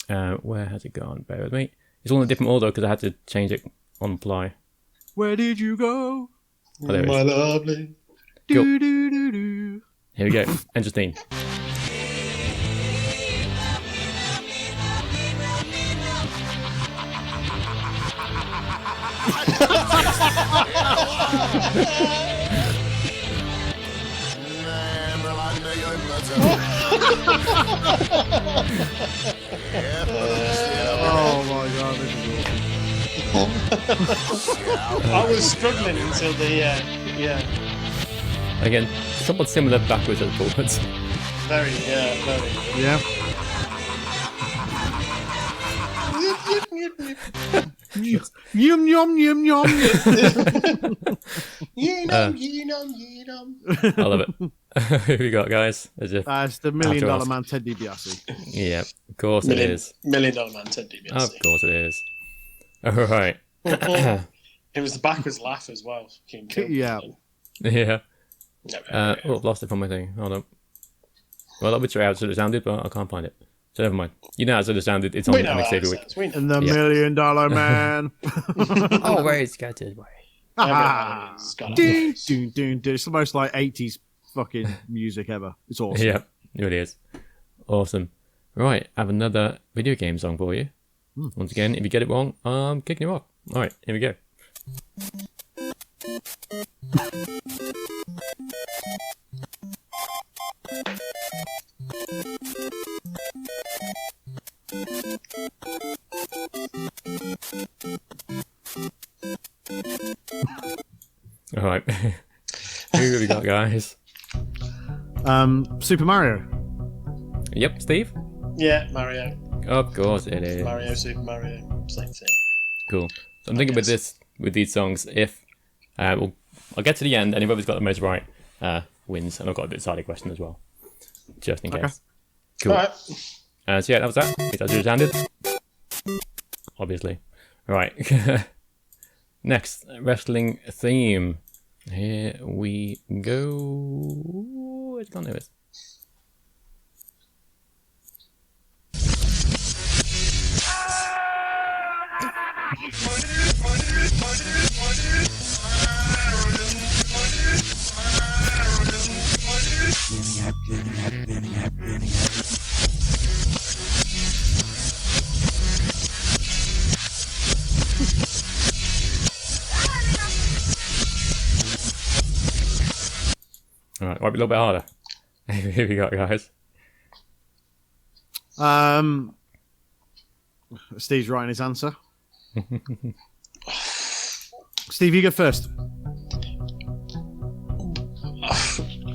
S2: Where has it gone? Bear with me. It's all in a different order because I had to change it on the fly.
S1: Where did you go?
S2: Oh, there it is.
S3: My lovely.
S2: Go.
S1: Do.
S2: Here we go. Entrance theme.
S3: I was struggling until the yeah.
S2: Again, somewhat similar backwards and forwards.
S3: Very.
S1: Yeah. Yum yum yum yum.
S2: I love it. Who we got, guys?
S1: It's the $1 Million Man Ted DiBiase.
S2: Yeah, of course it is.
S3: $1 Million Man Ted DiBiase.
S2: Of course it is. All right.
S3: It was the backwards laugh as well.
S1: Yeah.
S2: Yeah.
S3: No,
S2: I've lost it from my thing. Hold on. Well, that would try how it sounded, but I can't find it. So never mind. You know how it sounded. It's on
S3: we know
S2: Alex
S3: how
S2: every
S3: it
S2: week.
S3: sounds. We know.
S1: And the $1 Million Man.
S2: Always scattered away.
S3: Everybody's got
S1: Ding, ding, ding, ding. It's the most like 80s fucking music ever. It's awesome.
S2: Yeah, it really is. Awesome. Right, I have another video game song for you. Once again, if you get it wrong, I'm kicking you off. All right, here we go. All right. Who have we got, guys?
S1: Super Mario.
S2: Yep, Steve?
S3: Yeah, Mario.
S2: Of course it is.
S3: Mario, Super Mario, same thing.
S2: Cool. So I'm thinking with these songs, if I'll get to the end, and whoever's got the most right wins, and I've got a bit of side question as well, just in case. Cool.
S3: All right.
S2: So yeah, that was that. It's as it sounded. Obviously. Right. Next, wrestling theme. Here we go. I don't know it. All right, might be a little bit harder. Here we go, guys.
S1: Steve's writing his answer. Steve, you go first.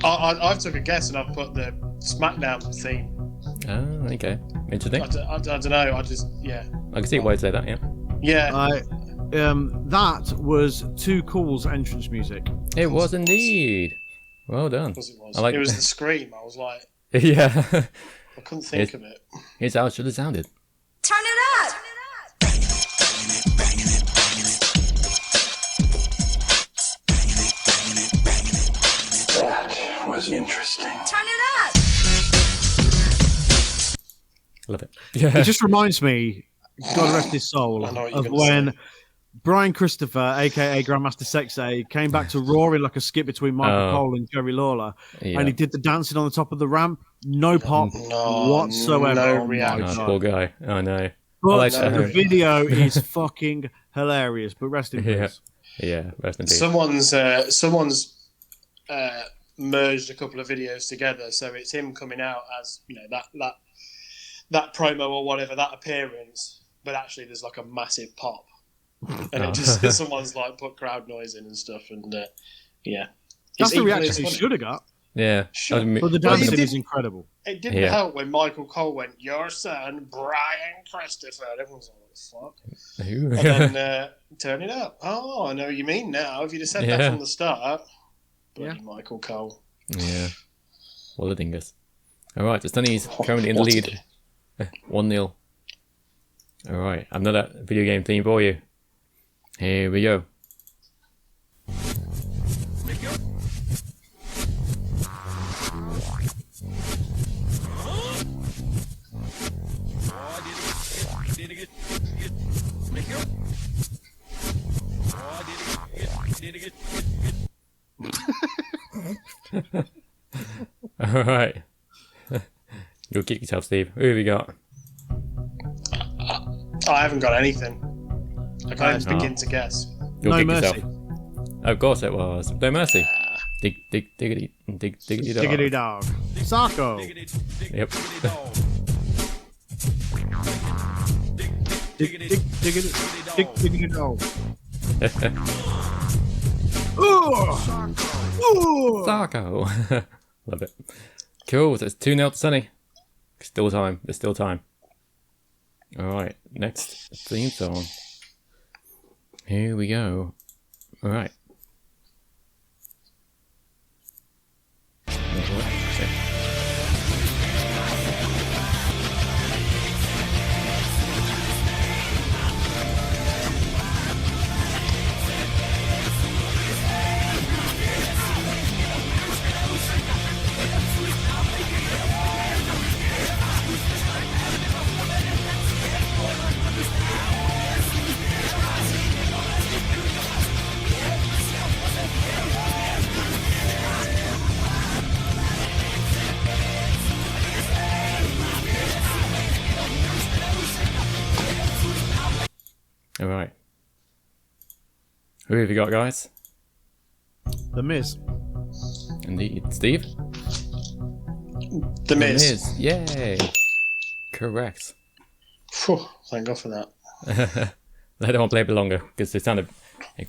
S3: I've took a guess and I've put the SmackDown theme.
S2: Oh, okay. Interesting.
S3: I don't know. I just
S2: I can see why you'd say that, yeah.
S3: yeah.
S1: That was Too Cool's entrance music.
S2: It was indeed. Well done.
S3: It was.
S2: I like
S3: it was the scream. I was like,
S2: yeah.
S3: I couldn't think of it.
S2: Here's how it should have sounded.
S5: Turn it up!
S4: That was interesting.
S5: Turn it up!
S2: Love it. Yeah.
S1: It just reminds me, God rest his soul,
S3: I know what you're
S1: of
S3: gonna
S1: when
S3: say.
S1: Brian Christopher, aka Grandmaster Sexay, came back to Raw in like a skit between Michael Cole and Jerry Lawler,
S2: Yeah.
S1: and he did the dancing on the top of the ramp. No pop whatsoever.
S3: no
S1: Oh my
S3: reaction.
S2: Oh,
S1: God.
S2: poor guy. I know.
S1: But
S2: I like
S1: the
S2: that.
S1: video is fucking hilarious. But rest in
S2: Yeah.
S1: peace.
S2: Yeah, rest in peace.
S3: Someone's merged a couple of videos together, so it's him coming out as that promo or whatever, that appearance, but actually there's like a massive pop, and it just someone's like put crowd noise in and stuff, and yeah,
S1: That's the
S3: equally
S1: reaction
S3: as
S1: he
S3: funny.
S1: should have got.
S2: Yeah.
S3: Sure.
S2: That was
S1: But the
S3: Well, he
S1: dancing
S3: did-
S1: is incredible.
S3: It didn't
S2: Yeah.
S3: help when Michael Cole went, "Your son, Brian Christopher." Everyone's like, "What the fuck?"
S2: Who?
S3: And then turn it up. Oh, I know what you mean now. If you'd have said that
S2: Yeah.
S3: from the start, bloody
S1: Yeah.
S3: Michael Cole.
S2: Yeah. What a dingus. All right, the Sunny's currently in the
S3: What to
S2: lead. 1-0. All right, another video game theme for you. Here we go. All right. You'll kick yourself, Steve. Who have you got?
S3: I haven't got anything. I can't even
S2: No.
S3: begin to guess.
S2: You'll
S1: No
S2: kick
S1: mercy.
S2: yourself. Of course it was. No mercy. Dig, diggity, diggity dog.
S1: Diggity dog. Sarko.
S2: Yep.
S1: Dig it all. Ooh.
S2: Taco. Love it. Cool. So it's 2-0 to Sunny. Still time. There's still time. All right. Next theme song. Here we go. All right. All right. Who have you got, guys?
S1: The Miz.
S2: Indeed. Steve?
S3: The Miz.
S2: Yay. Correct.
S3: Phew, thank God for that.
S2: I don't want to play a bit longer because I felt like it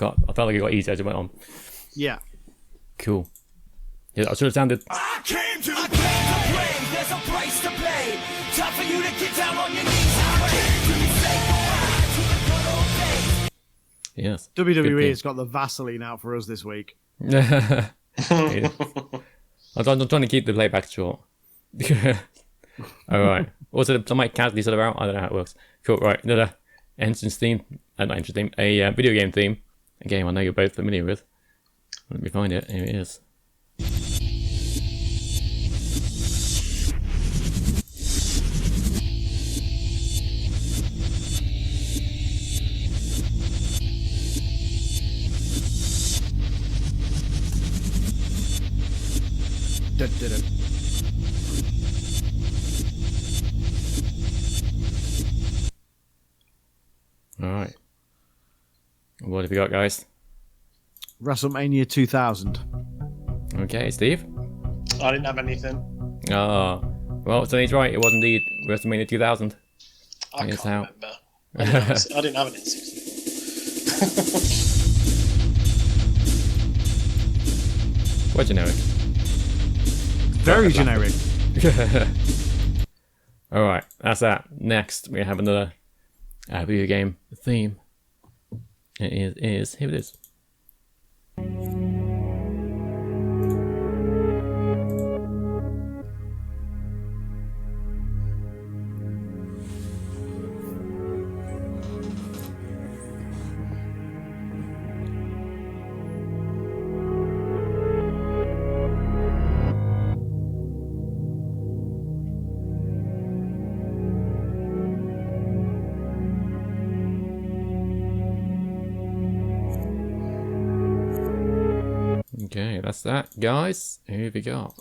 S2: got easier as it went on.
S1: Yeah.
S2: Cool. Yeah, I should have sounded.
S6: I came to play. There's a price to pay. Time for you to get down on your knees. I came to say goodbye to the good old days.
S2: Yes.
S1: WWE has got the Vaseline out for us this week.
S2: I'm trying to keep the playback short. All right. Also, I might casually sort of out. I don't know how it works. Cool. Right. Another entrance theme. Not entrance theme. A video game theme. A game I know you're both familiar with. Let me find it. Here it is. All right. What have you got, guys?
S1: WrestleMania 2000.
S2: Okay, Steve.
S3: I didn't have anything.
S2: Ah, well, Sonny's right. It was indeed WrestleMania 2000.
S3: I
S2: Here's
S3: can't
S2: how.
S3: remember. I didn't have it in 64.
S2: Quite generic.
S1: Very generic.
S2: All right, that's that. Next, we have another video game theme. It is here it is. Okay, that's that, guys. Who have you got?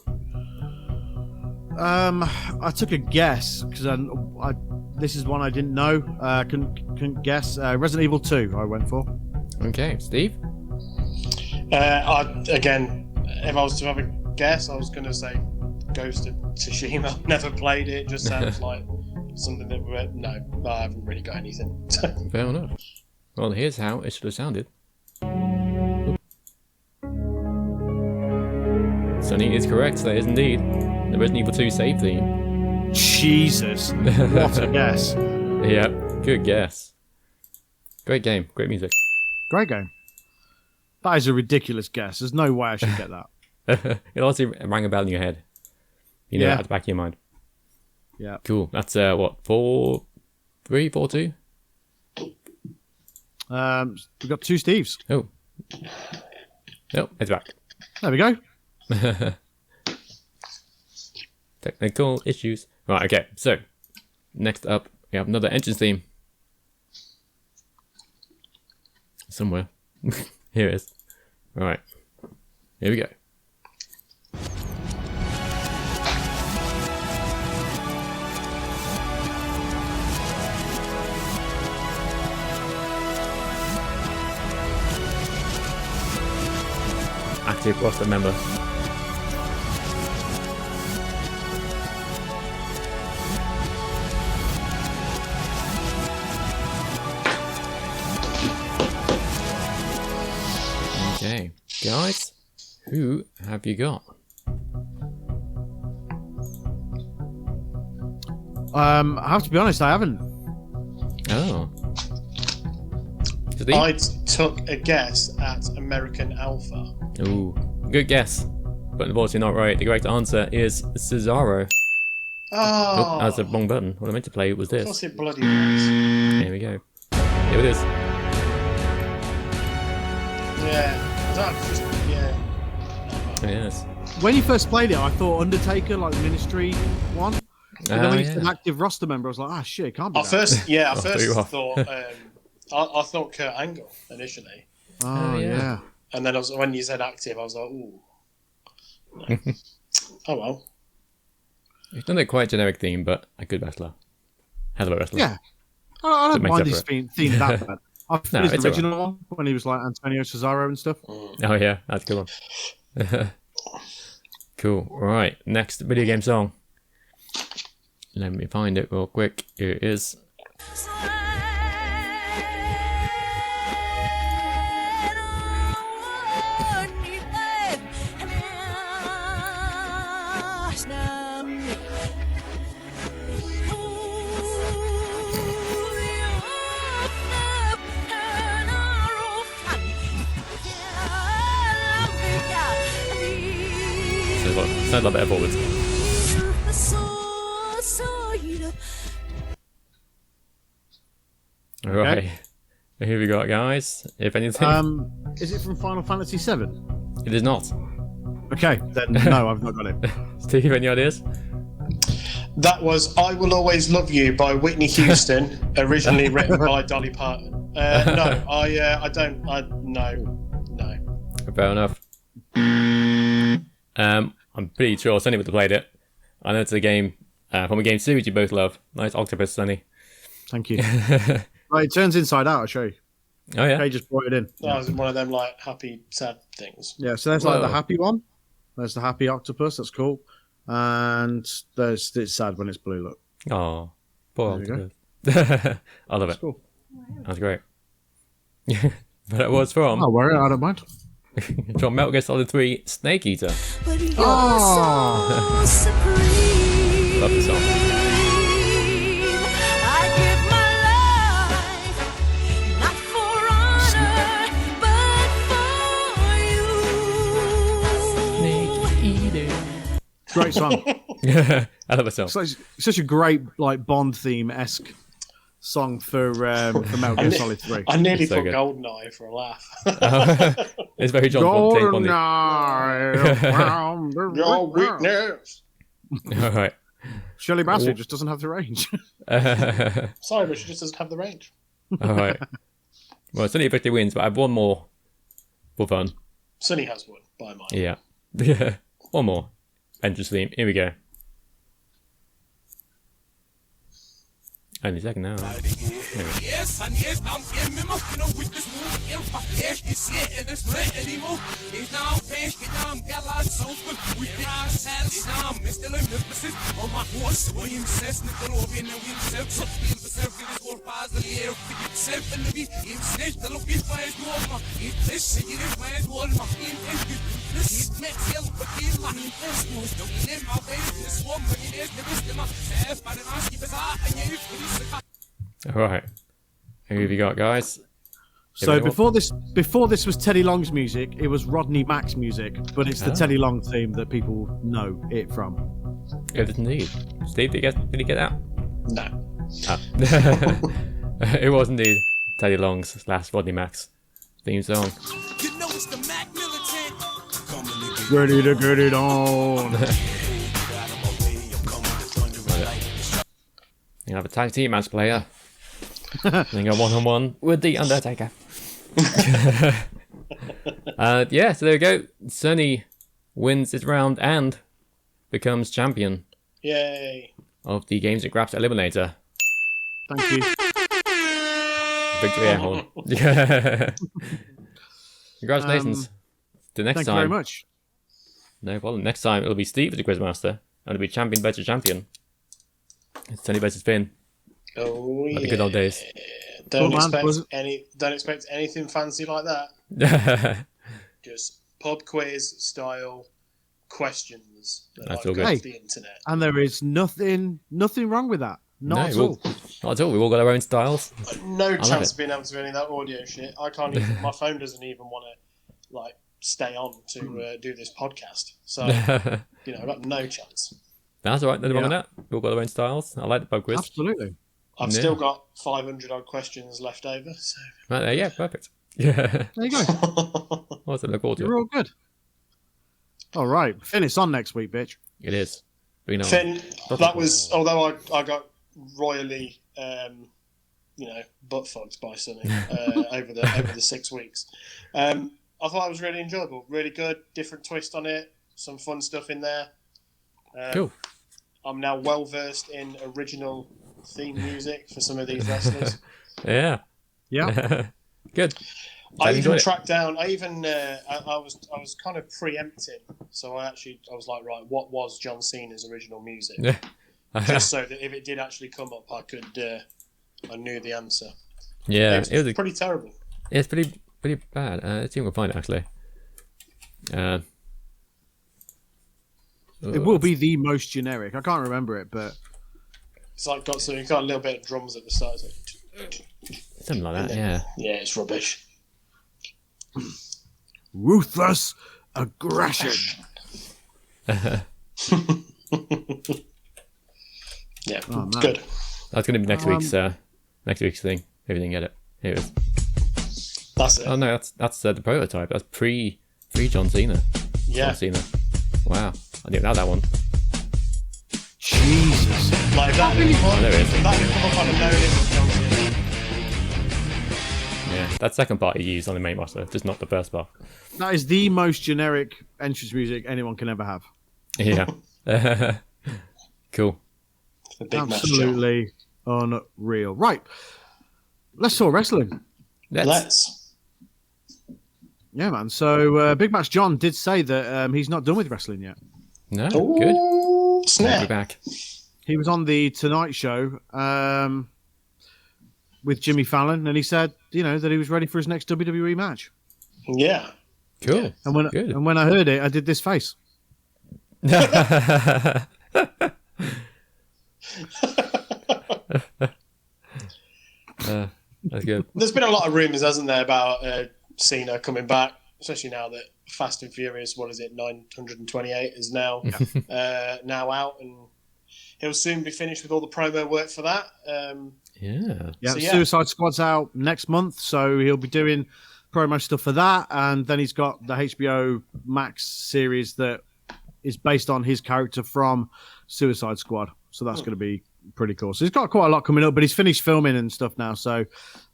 S1: I took a guess because this is one I didn't know. Couldn't guess. Resident Evil 2. I went for.
S2: Okay, Steve.
S3: Again, if I was to have a guess, I was going to say Ghost of Tsushima. Never played it. Just sounds like something that I haven't really got anything.
S2: Fair enough. Well, here's how it should have sounded. Sonny is correct. That is indeed the Resident Evil 2 save theme.
S1: Jesus, what a guess!
S2: Yeah, good guess. Great game, great music.
S1: Great game. That is a ridiculous guess. There's no way I should get that.
S2: It also rang a bell in your head. You know,
S1: Yeah.
S2: at the back of your mind.
S1: Yeah.
S2: Cool. That's what, 4-3, 4-2?
S1: We've got two Steves.
S2: Oh. Oh, it's back.
S1: There we go.
S2: Technical issues. Right, okay. So, next up, we have another entrance theme. Somewhere. Here it is. Alright. Here we go. Active roster member. Guys, who have you got?
S1: I have to be honest, I haven't.
S2: Oh.
S3: I took a guess at American Alpha.
S2: Ooh, good guess. But unfortunately not right. The correct answer is Cesaro.
S3: Oh,
S2: That's the wrong button. What I meant to play was
S3: of course
S2: this.
S3: it bloody was.
S2: Here we go. Here it is.
S3: Yeah. That's just, yeah.
S2: Oh, yes.
S1: When you first played it, I thought Undertaker, like the Ministry one. And then when you said an active roster member, I was like, ah, shit, it can't be
S3: I
S1: that.
S3: first
S2: I'll do you off.
S3: thought, I thought Kurt Angle initially.
S1: Oh, yeah.
S3: And then when you said active, I was like, ooh. No. Oh, well.
S2: It's not a quite generic theme, but a good wrestler. Hell of a wrestler.
S1: Yeah. I don't
S2: makes
S1: mind
S2: up
S1: his
S2: for it.
S1: theme that bad. I
S2: No,
S1: his
S2: it's
S1: original one when he was like Antonio Cesaro and stuff.
S2: Oh yeah, that's a good one. Cool. Right, next video game song. Let me find it real quick. Here it is. Sounds like better forwards. Right.
S1: Okay.
S2: Here we go, guys. If anything,
S1: Is it from Final Fantasy VII?
S2: it is not.
S1: Okay, then no, I've not got it.
S2: Steve, any ideas?
S3: That was I Will Always Love You by Whitney Houston, originally written by Dolly Parton. No, I don't. No.
S2: Fair enough. I'm pretty sure Sonny would have played it. I know it's a game from a game series you both love. Nice octopus, Sonny.
S1: Thank you. Right, it turns inside out, I'll show you.
S2: Oh yeah.
S1: Okay, just brought it in.
S3: That was one of them like happy, sad things.
S1: Yeah, so there's like the
S2: Whoa.
S1: happy one. There's the happy octopus, that's cool. And it's sad when it's blue, look.
S2: Oh, poor
S1: There
S2: octopus. I love it.
S1: It's cool.
S2: That's great. But it was from
S1: Oh, worry, I don't mind.
S2: from Metal Gear Solid 3 Snake Eater.
S1: Oh!
S2: Love the song.
S1: Great song.
S2: I love the song.
S1: It's like, such a great like Bond theme-esque song for Metal Gear Solid 3.
S3: I nearly
S2: So
S3: put
S2: good.
S3: Goldeneye for a laugh.
S2: It's very John Bond take on it.
S3: Your weakness.
S2: All right.
S1: Shirley Bassey just doesn't have the range.
S3: Sorry, but she just doesn't have the range.
S2: All right. Well, Sonny effectively wins, but I have one more for fun.
S3: Sunny has one by mine.
S2: Yeah. Yeah. One more. Entrance theme. Here we go. Only a second now.
S6: Yes, and yes, I'm in me mouth, you know, with this move, if I cash, it's it, and it's lit anymore. It's now, cash, get down, got lots of sofa, we can our saddest now, Mr. Limit, on my horse, William says, Nickelodeon, and we self, so feel the circle is more positive, air, figure self, and the beat, in snitch, the look is my normal, it this shit, it is my normal, in this is met, yell, but in my this news, don't in my face, this one, but it is the wisdom of self, but I'm asking, and you,
S2: All right. Who have you got, guys?
S1: So
S2: Anyone?
S1: before this was Teddy Long's music, it was Rodney Mack's music, but it's the Teddy Long theme that people know it from.
S2: It is indeed. Steve, did you get that?
S3: No.
S2: Ah. It was indeed Teddy Long's last Rodney Max theme song.
S6: You know it's the Mac militant. Come and get
S1: Ready to get it on.
S2: You have a tag team match player. Then go one-on-one with the Undertaker. Yeah, so there we go. Sonny wins this round and becomes champion
S3: Yay.
S2: of the Games at Graps Eliminator.
S1: Thank you.
S2: Victory air horn. Congratulations. The next
S1: Thank
S2: time.
S1: you very much.
S2: No problem. Next time it'll be Steve as the Quizmaster, and it'll be champion versus champion. It's Sonny versus Finn.
S3: Oh,
S2: Like
S3: yeah.
S2: the good old days.
S3: Don't
S1: Cool, man.
S3: expect anything fancy like that. Just pub quiz style questions that
S2: That's
S3: I
S2: all
S3: got
S2: good.
S3: off the internet.
S1: And there is nothing wrong with that. Not at all.
S2: Not at all. We've all got our own styles.
S3: No chance
S2: it.
S3: of being able to do any of that audio shit. I can't even. My phone doesn't even want to like stay on to do this podcast. So I've got no chance.
S2: That's all right. Nothing wrong with that. We've all got our own styles. I like the pub quiz.
S1: Absolutely.
S3: I've still got 500 odd questions left over. So
S2: Right there, yeah, perfect. Yeah.
S1: There you go.
S2: What's it look forward to?
S1: You're all good. All right. Finn, it's on next week, bitch.
S2: It is. We know.
S3: Finn, that was although I got royally butt fucked by something over the 6 weeks. I thought it was really enjoyable, really good, different twist on it, some fun stuff in there.
S2: Cool.
S3: I'm now well versed in original theme music for some of these wrestlers.
S2: Yeah.
S1: Yeah.
S2: Good.
S3: I
S2: enjoyed
S3: even
S2: it.
S3: tracked down. I was kind of preempting, so I was like, right, what was John Cena's original music? Just so that if it did actually come up, I knew the answer.
S2: Yeah,
S3: it was pretty terrible.
S2: It's pretty bad. Let's see if we can find it actually.
S1: It will be the most generic. I can't remember it, but
S3: It's like got a little bit of drums at the start. It's like,
S2: something like that. Yeah.
S3: yeah, it's rubbish.
S1: ruthless aggression.
S3: Yeah,
S1: Oh,
S3: it's
S1: man.
S3: good.
S2: That's going to be next week's thing. If you didn't get it, here it is.
S3: That's it.
S2: Oh no, that's the prototype. That's pre John Cena.
S3: Yeah.
S2: John Cena. Wow, I didn't know that one.
S1: Jesus.
S3: Like that.
S2: there it is.
S3: That would come up on a no limit John Cena.
S2: Yeah, that second part he used on the main roster, just not the first part.
S1: That is the most generic entrance music anyone can ever have.
S2: Yeah. Cool.
S3: The big match.
S1: Absolutely unreal. Right. Let's talk wrestling.
S3: Let's.
S1: Yeah, man. So Big Match John did say that he's not done with wrestling yet.
S2: No, good.
S3: Ooh,
S2: Be
S3: snap.
S2: back.
S1: He was on the Tonight Show with Jimmy Fallon, and he said, that he was ready for his next WWE match.
S3: Yeah.
S2: Cool.
S1: And when I heard it, I did this face.
S2: That's good.
S3: There's been a lot of rumours, hasn't there, about Cena coming back, especially now that Fast and Furious, 928 is now now out, and he'll soon be finished with all the promo work for that.
S2: Yeah.
S1: Yeah,
S3: So, yeah.
S1: Suicide Squad's out next month, so he'll be doing promo stuff for that, and then he's got the HBO Max series that is based on his character from Suicide Squad, so that's going to be pretty cool. So he's got quite a lot coming up, but he's finished filming and stuff now, so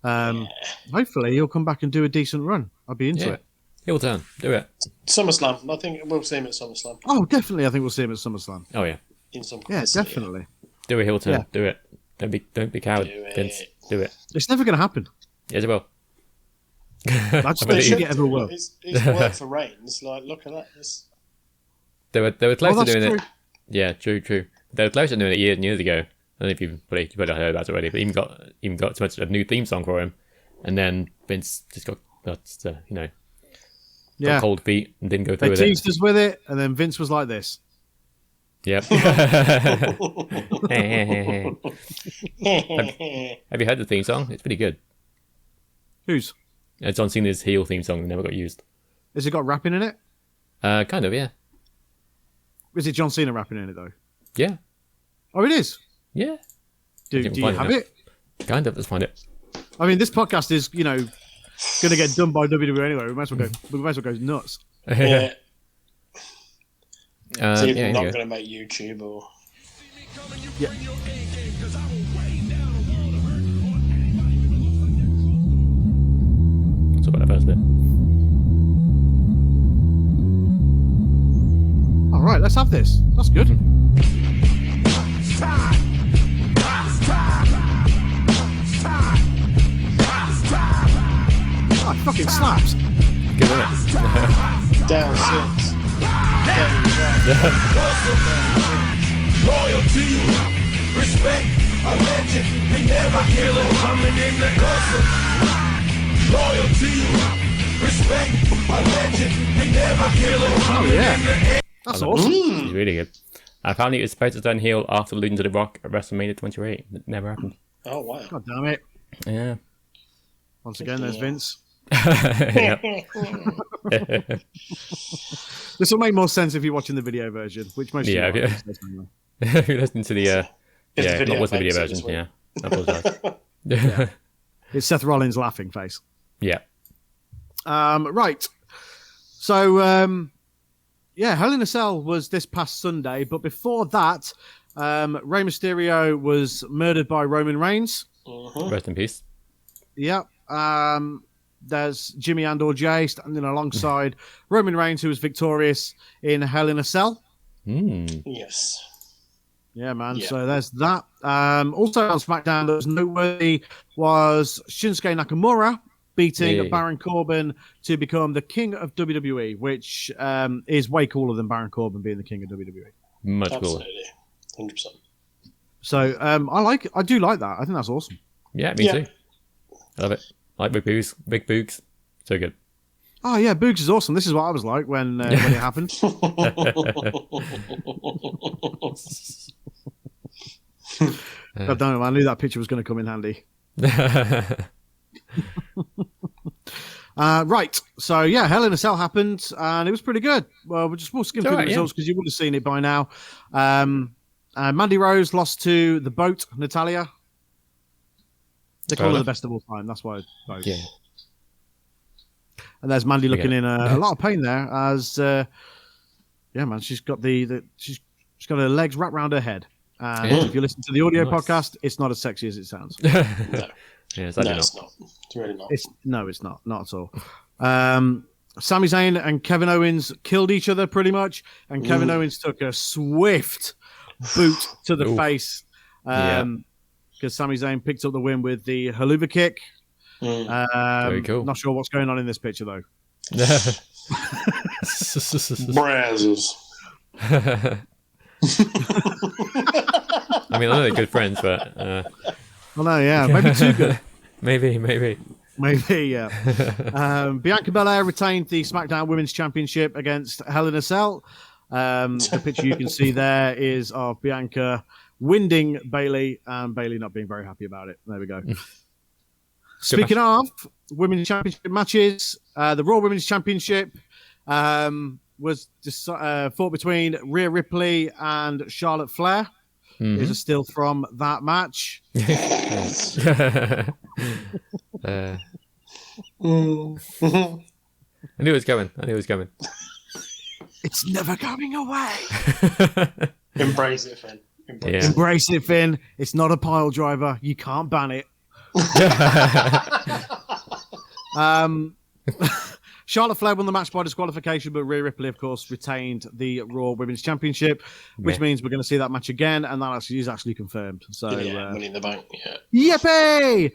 S1: hopefully he'll come back and do a decent run. I'll be into it.
S2: Heel turn. Do it.
S3: SummerSlam. I think we'll see him at SummerSlam
S1: Oh, definitely. I think we'll see him at SummerSlam.
S2: Oh yeah.
S3: in some
S1: Yeah,
S3: capacity.
S1: definitely.
S2: Do a heel turn.
S1: Yeah.
S2: Do it. Don't be coward,
S3: Do it.
S2: Vince. Do it.
S1: It's never going to happen.
S2: Yes, it will.
S1: I just
S2: I
S1: don't
S2: believe
S1: think
S2: you.
S1: it ever will.
S3: It's worked for Reigns. Like, look at that.
S2: They were close to
S1: that's
S2: doing
S1: true.
S2: it. Yeah, true. They were close to doing it years and years ago. I don't know if you probably heard about it already, but even got so much a new theme song for him, and then Vince just got
S1: Yeah.
S2: cold feet and didn't go
S1: They
S2: through with
S1: teased
S2: it.
S1: us with it, and then Vince was like this.
S2: Yep. Have you heard the theme song? It's pretty good.
S1: Who's?
S2: It's John Cena's heel theme song that never got used.
S1: Has it got rapping in it?
S2: Kind of, yeah.
S1: Is it John Cena rapping in it, though?
S2: Yeah.
S1: Oh, it is?
S2: Yeah.
S1: Do
S2: can
S1: you
S2: find it
S1: have
S2: now.
S1: it?
S2: Kind of. Let's find it.
S1: I mean, this podcast is, going to get done by WWE anyway. We might as well go nuts.
S3: Yeah. It's
S2: Yeah,
S3: either
S2: here you
S3: not
S2: go.
S3: going to make YouTube or.
S2: Let's talk about that first bit.
S1: All right, let's have this. That's good. Oh, it fucking slaps.
S2: Good, isn't it?
S3: Down six.
S6: Loyalty, respect, a legend. They never kill it coming in the hustle. Loyalty,
S1: Oh yeah, that's awesome.
S2: He's really good. Apparently, it was supposed to turn heel after losing to The Rock at WrestleMania 28. It never happened.
S3: Oh wow.
S1: God damn it!
S2: Yeah.
S1: Once again, there's Vince.
S2: Yeah.
S1: This will make more sense if you're watching the video version, which most
S2: Yeah,
S1: people
S2: yeah.
S1: anyway.
S2: If you listen to the
S3: video
S2: not watch the video
S3: makes
S2: version.
S3: sense,
S2: Yeah, I apologize.
S1: It's Seth Rollins' laughing face.
S2: Yeah.
S1: Right. So, Hell in a Cell was this past Sunday, but before that, Rey Mysterio was murdered by Roman Reigns.
S2: Rest in peace.
S1: Yep. There's Jimmy and/or Jay standing alongside Roman Reigns, who was victorious in Hell in a Cell.
S3: Yes.
S1: Yeah, man.
S3: Yeah.
S1: So there's that. Also on SmackDown, that was noteworthy was Shinsuke Nakamura beating Baron Corbin to become the king of WWE, which is way cooler than Baron Corbin being the king of WWE.
S2: Much cooler.
S3: Absolutely. 100%.
S1: So I do like that. I think that's awesome.
S2: Yeah, me too. I love it. I like big boogs. So good.
S1: Oh yeah, Boogs is awesome. This is what I was like when it happened. God damn it, man. I knew that picture was going to come in handy. Right. So, yeah, Hell in a Cell happened, and it was pretty good. Well, we'll skim through the results because you would have seen it by now. Mandy Rose lost to the Boat, Natalia. They call her the best of all time. That's why Boat. Yeah. And there's Mandy looking in a lot of pain there as, man, she's got she's got her legs wrapped around her head. If you listen to the audio podcast, it's not as sexy as it sounds.
S3: No.
S2: It's
S3: It's not. It's really not.
S1: It's not at all. Sami Zayn and Kevin Owens killed each other pretty much, and Kevin Owens took a swift boot to the face because Sami Zayn picked up the win with the haluva kick.
S2: Very cool.
S1: Not sure what's going on in this picture though.
S3: Brazzers.
S2: I mean, I know they're good friends, but
S1: Well, no, yeah, maybe too good.
S2: maybe.
S1: Yeah. Bianca Belair retained the SmackDown Women's Championship against Hell in a Cell. The picture you can see there is of Bianca winding Bayley, and Bayley not being very happy about it. There we go. Speaking of Women's Championship matches, the Raw Women's Championship was fought between Rhea Ripley and Charlotte Flair. Is a still from that match.
S2: I knew it was coming.
S1: It's never going away.
S3: Embrace it, Finn.
S1: Embrace it, Finn. It's not a pile driver. You can't ban it. Charlotte Flair won the match by disqualification, but Rhea Ripley, of course, retained the Raw Women's Championship, which means we're going to see that match again, and that is actually confirmed. So,
S3: Money in the Bank. Yeah.
S1: Yippee!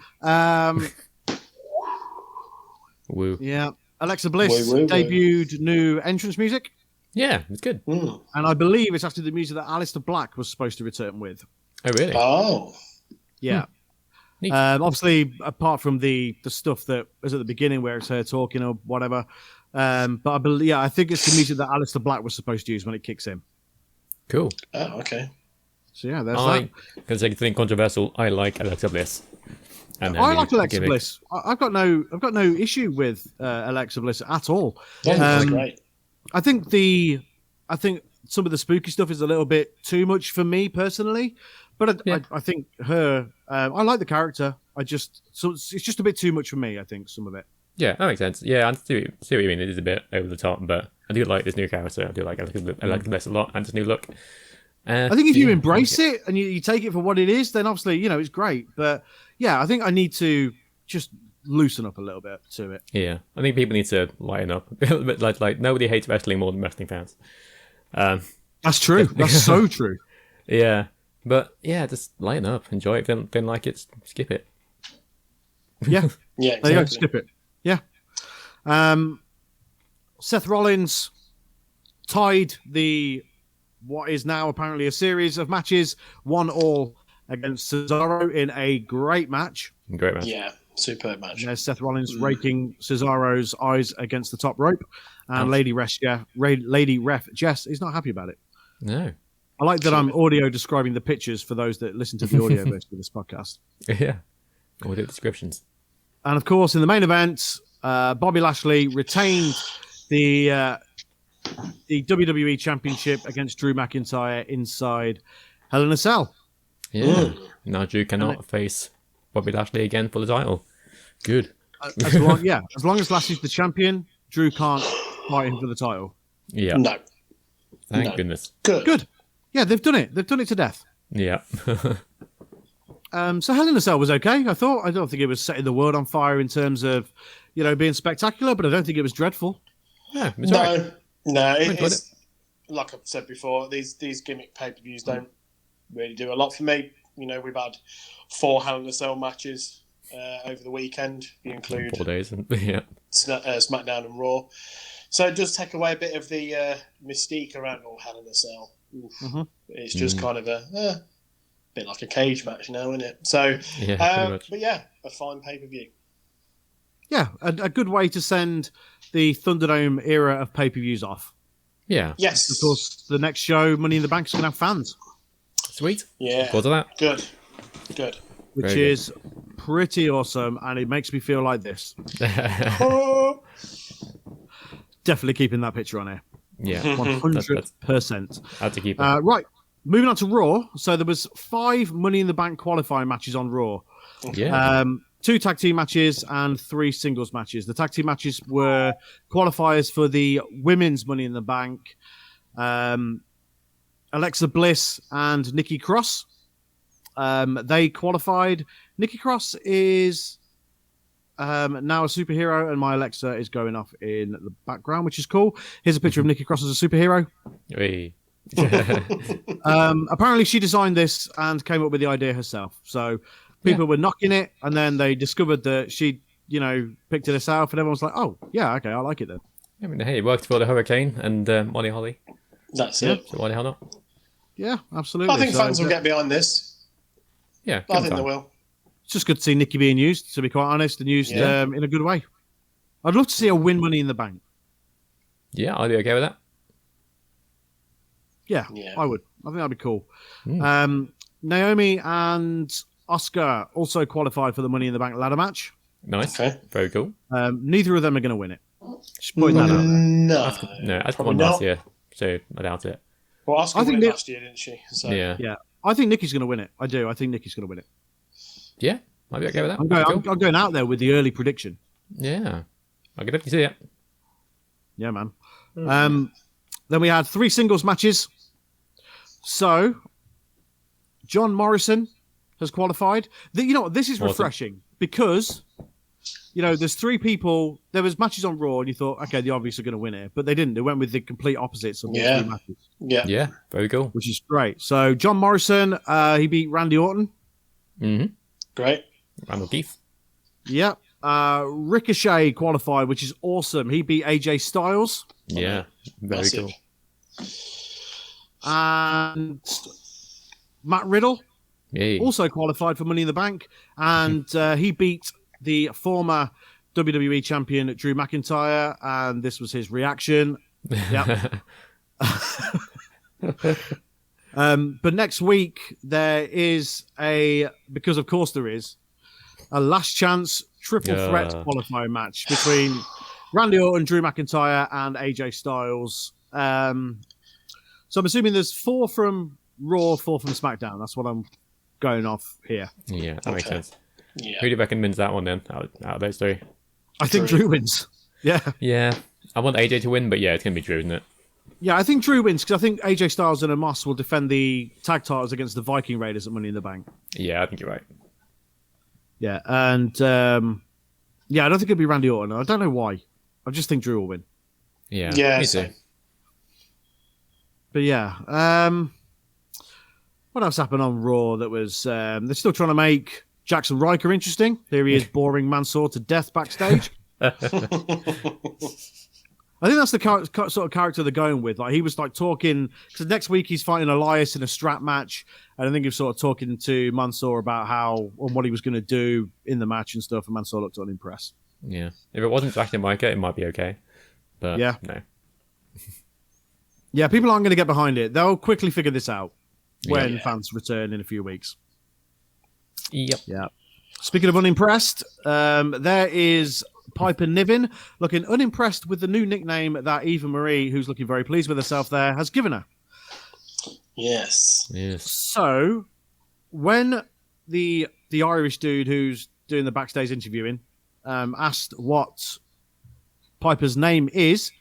S2: Woo.
S1: Yeah. Alexa Bliss debuted new entrance music.
S2: Yeah, it's good.
S1: And I believe it's actually the music that Aleister Black was supposed to return with.
S2: Oh, really?
S3: Oh.
S1: Yeah. Obviously, apart from the stuff that was at the beginning where it's her talking or whatever. But I think it's the music that Aleister Black was supposed to use when it kicks in.
S2: Cool.
S3: Oh, okay.
S1: So yeah, there's that.
S2: Because anything controversial, I like Alexa Bliss. And
S1: I like Alexa Bliss. I've got no issue with Alexa Bliss at all.
S3: Yeah, that's great.
S1: I think some of the spooky stuff is a little bit too much for me personally, but I think her. I like the character. It's just a bit too much for me. I think some of it.
S2: Yeah, that makes sense. Yeah, I see what you mean. It is a bit over the top, but I do like this new character. I do like Alexa Bliss a lot, and this new look.
S1: I think if you embrace it and you take it for what it is, then obviously it's great. But yeah, I think I need to just loosen up a little bit to it.
S2: Yeah, I think people need to lighten up a little bit. Like nobody hates wrestling more than wrestling fans.
S1: That's true. That's so true.
S2: Yeah, but yeah, just lighten up, enjoy it. If you don't like it, skip it.
S1: Yeah,
S3: Yeah,
S1: exactly. There you go, skip it. Yeah. Seth Rollins tied what is now apparently a series of matches, 1-1 against Cesaro in a great match.
S2: Great match.
S3: Yeah, Superb match.
S1: And there's Seth Rollins raking Cesaro's eyes against the top rope, and Lady Ref Jess is not happy about it.
S2: No.
S1: I like that I'm audio describing the pictures for those that listen to the audio version of this podcast.
S2: Yeah. Audio descriptions.
S1: And of course, in the main event, Bobby Lashley retained the WWE Championship against Drew McIntyre inside Hell in a Cell.
S2: Yeah. Now Drew cannot face Bobby Lashley again for the title. Good.
S1: As long as Lashley's the champion, Drew can't fight him for the title.
S2: Yeah.
S3: No.
S2: Thank goodness.
S3: Good.
S1: Yeah, they've done it. They've done it to death.
S2: Yeah.
S1: So Hell in a Cell was okay. I don't think it was setting the world on fire in terms of, being spectacular, but I don't think it was dreadful.
S2: Yeah, it's all right.
S3: No. It's like I've said before. These gimmick pay-per-views don't really do a lot for me. We've had 4 Hell in a Cell matches over the weekend. If you include
S2: 4 days. Yeah.
S3: SmackDown and Raw. So it does take away a bit of the mystique around all Hell in a Cell.
S1: Mm-hmm.
S3: It's just kind of a bit like a cage match now, isn't it? So,
S2: Yeah, pretty much.
S3: but yeah, a fine pay-per-view.
S1: Yeah, a good way to send the Thunderdome era of pay-per-views off.
S2: Yeah.
S3: Yes.
S1: Of course, the next show, Money in the Bank, is going to have fans,
S2: Sweet.
S3: Yeah.
S2: Forward to that.
S3: Good.
S1: which
S2: Very good.
S1: is pretty awesome, and it makes me feel like this. Definitely keeping that picture on here.
S2: Yeah.
S1: 100%.
S2: Had to keep it.
S1: Right, moving on to Raw. So there was 5 Money in the Bank qualifying matches on Raw.
S2: Yeah.
S1: 2 tag team matches and 3 singles matches. The tag team matches were qualifiers for the women's Money in the Bank. Alexa Bliss and Nikki Cross. They qualified. Nikki Cross is now a superhero, and my Alexa is going off in the background, which is cool. Here's a picture of Nikki Cross as a superhero.
S2: Hey.
S1: Apparently, she designed this and came up with the idea herself. So people were knocking it, and then they discovered that she, picked it herself, and everyone was like, "Oh, yeah, okay, I like it then."
S2: I mean, hey, it worked for the Hurricane and Molly Holly.
S3: That's it.
S2: So why the hell not?
S1: Yeah, absolutely.
S3: I think
S1: So,
S3: fans will get behind this.
S2: Yeah.
S3: I think they will.
S1: It's just good to see Nikki being used, to be quite honest, and used in a good way. I'd love to see her win Money in the Bank.
S2: Yeah, I'd be okay with that.
S1: Yeah,
S3: Yeah.
S1: I would. I think that'd be cool. Naomi and Asuka also qualified for the Money in the Bank ladder match.
S2: Nice.
S3: Okay.
S2: Very cool.
S1: Neither of them are going to win it. Just pointing that out there.
S3: No.
S2: No, that's
S3: Probably
S2: one last
S3: not.
S2: year, so I doubt it.
S3: Well, Asuka
S1: I think
S3: won it
S1: they-
S3: last year, didn't she? So,
S2: Yeah.
S1: Yeah, I think Nikki's going to win it. I do. I think Nikki's going to win it.
S2: Yeah, I'd be okay with that.
S1: I'm
S2: That'd
S1: going,
S2: be cool.
S1: I'm going out there with the early prediction.
S2: Yeah. I could definitely see it.
S1: Yeah, man. Then we had 3 singles matches. So, John Morrison has qualified. This is
S2: Awesome.
S1: refreshing because, there's 3 people. There was matches on Raw, and you thought, okay, the obvious are going to win it, but they didn't. They went with the complete opposites of all
S3: Yeah.
S1: 3 matches,
S3: Yeah.
S2: Yeah, very cool.
S1: which is great. So, John Morrison, he beat Randy Orton.
S2: Mm-hmm.
S3: Great.
S2: Randall Keith.
S1: Yep. Ricochet qualified, which is awesome. He beat AJ Styles.
S2: Yeah, very
S3: Massive.
S2: cool.
S1: And Matt Riddle
S2: Yay.
S1: also qualified for Money in the Bank, and he beat the former WWE champion Drew McIntyre, and this was his reaction. Yep. But next week there is because of course there is a last chance triple threat qualifying match between Randy Orton, Drew McIntyre, and AJ Styles. So I'm assuming there's 4 from Raw, 4 from SmackDown. That's what I'm going off here.
S2: Yeah, that makes
S3: Okay.
S2: sense.
S3: Yeah.
S2: Who do you reckon wins that one then, out of those 3?
S1: I think Drew wins. Yeah.
S2: Yeah, I want AJ to win, but yeah, it's going to be Drew, isn't it?
S1: Yeah, I think Drew wins because I think AJ Styles and Amos will defend the tag titles against the Viking Raiders at Money in the Bank.
S2: Yeah, I think you're right.
S1: Yeah, and I don't think it'll be Randy Orton. I don't know why. I just think Drew will win.
S2: Yeah,
S3: Yeah,
S2: me too.
S3: same.
S1: But yeah, what else happened on Raw that was... they're still trying to make Jackson Riker interesting. Here he is boring Mansoor to death backstage. I think that's the sort of character they're going with. Like he was like talking because next week he's fighting Elias in a strap match, and I think he was sort of talking to Mansoor about how and what he was going to do in the match and stuff. And Mansoor looked unimpressed.
S2: Yeah, if it wasn't Jack and Micah, it might be okay. But
S1: yeah,
S2: no.
S1: Yeah, people aren't going to get behind it. They'll quickly figure this out when fans return in a few weeks.
S2: Yep.
S1: Yeah. Speaking of unimpressed, there is Piper Niven looking unimpressed with the new nickname that Eva Marie, who's looking very pleased with herself there, has given her.
S3: Yes.
S1: So, when the Irish dude who's doing the backstage interviewing asked what Piper's name is,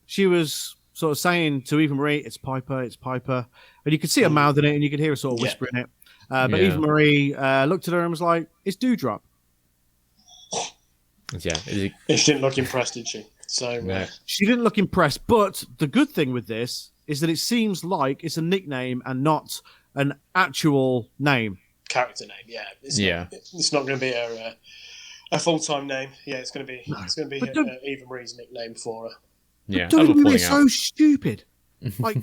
S1: she was sort of saying to Eva Marie, it's Piper. And you could see her mouthing it and you could hear her sort of whispering it. But Eva Marie looked at her and was like, it's Dewdrop.
S2: Yeah.
S3: She didn't look impressed, did she? So
S1: she didn't look impressed. But the good thing with this is that it seems like it's a nickname and not an actual name.
S3: Character name, yeah. It's not going to be a full-time name. Yeah, it's going to be Eva Marie's nickname for her.
S2: Yeah,
S1: WWE is so stupid. Like,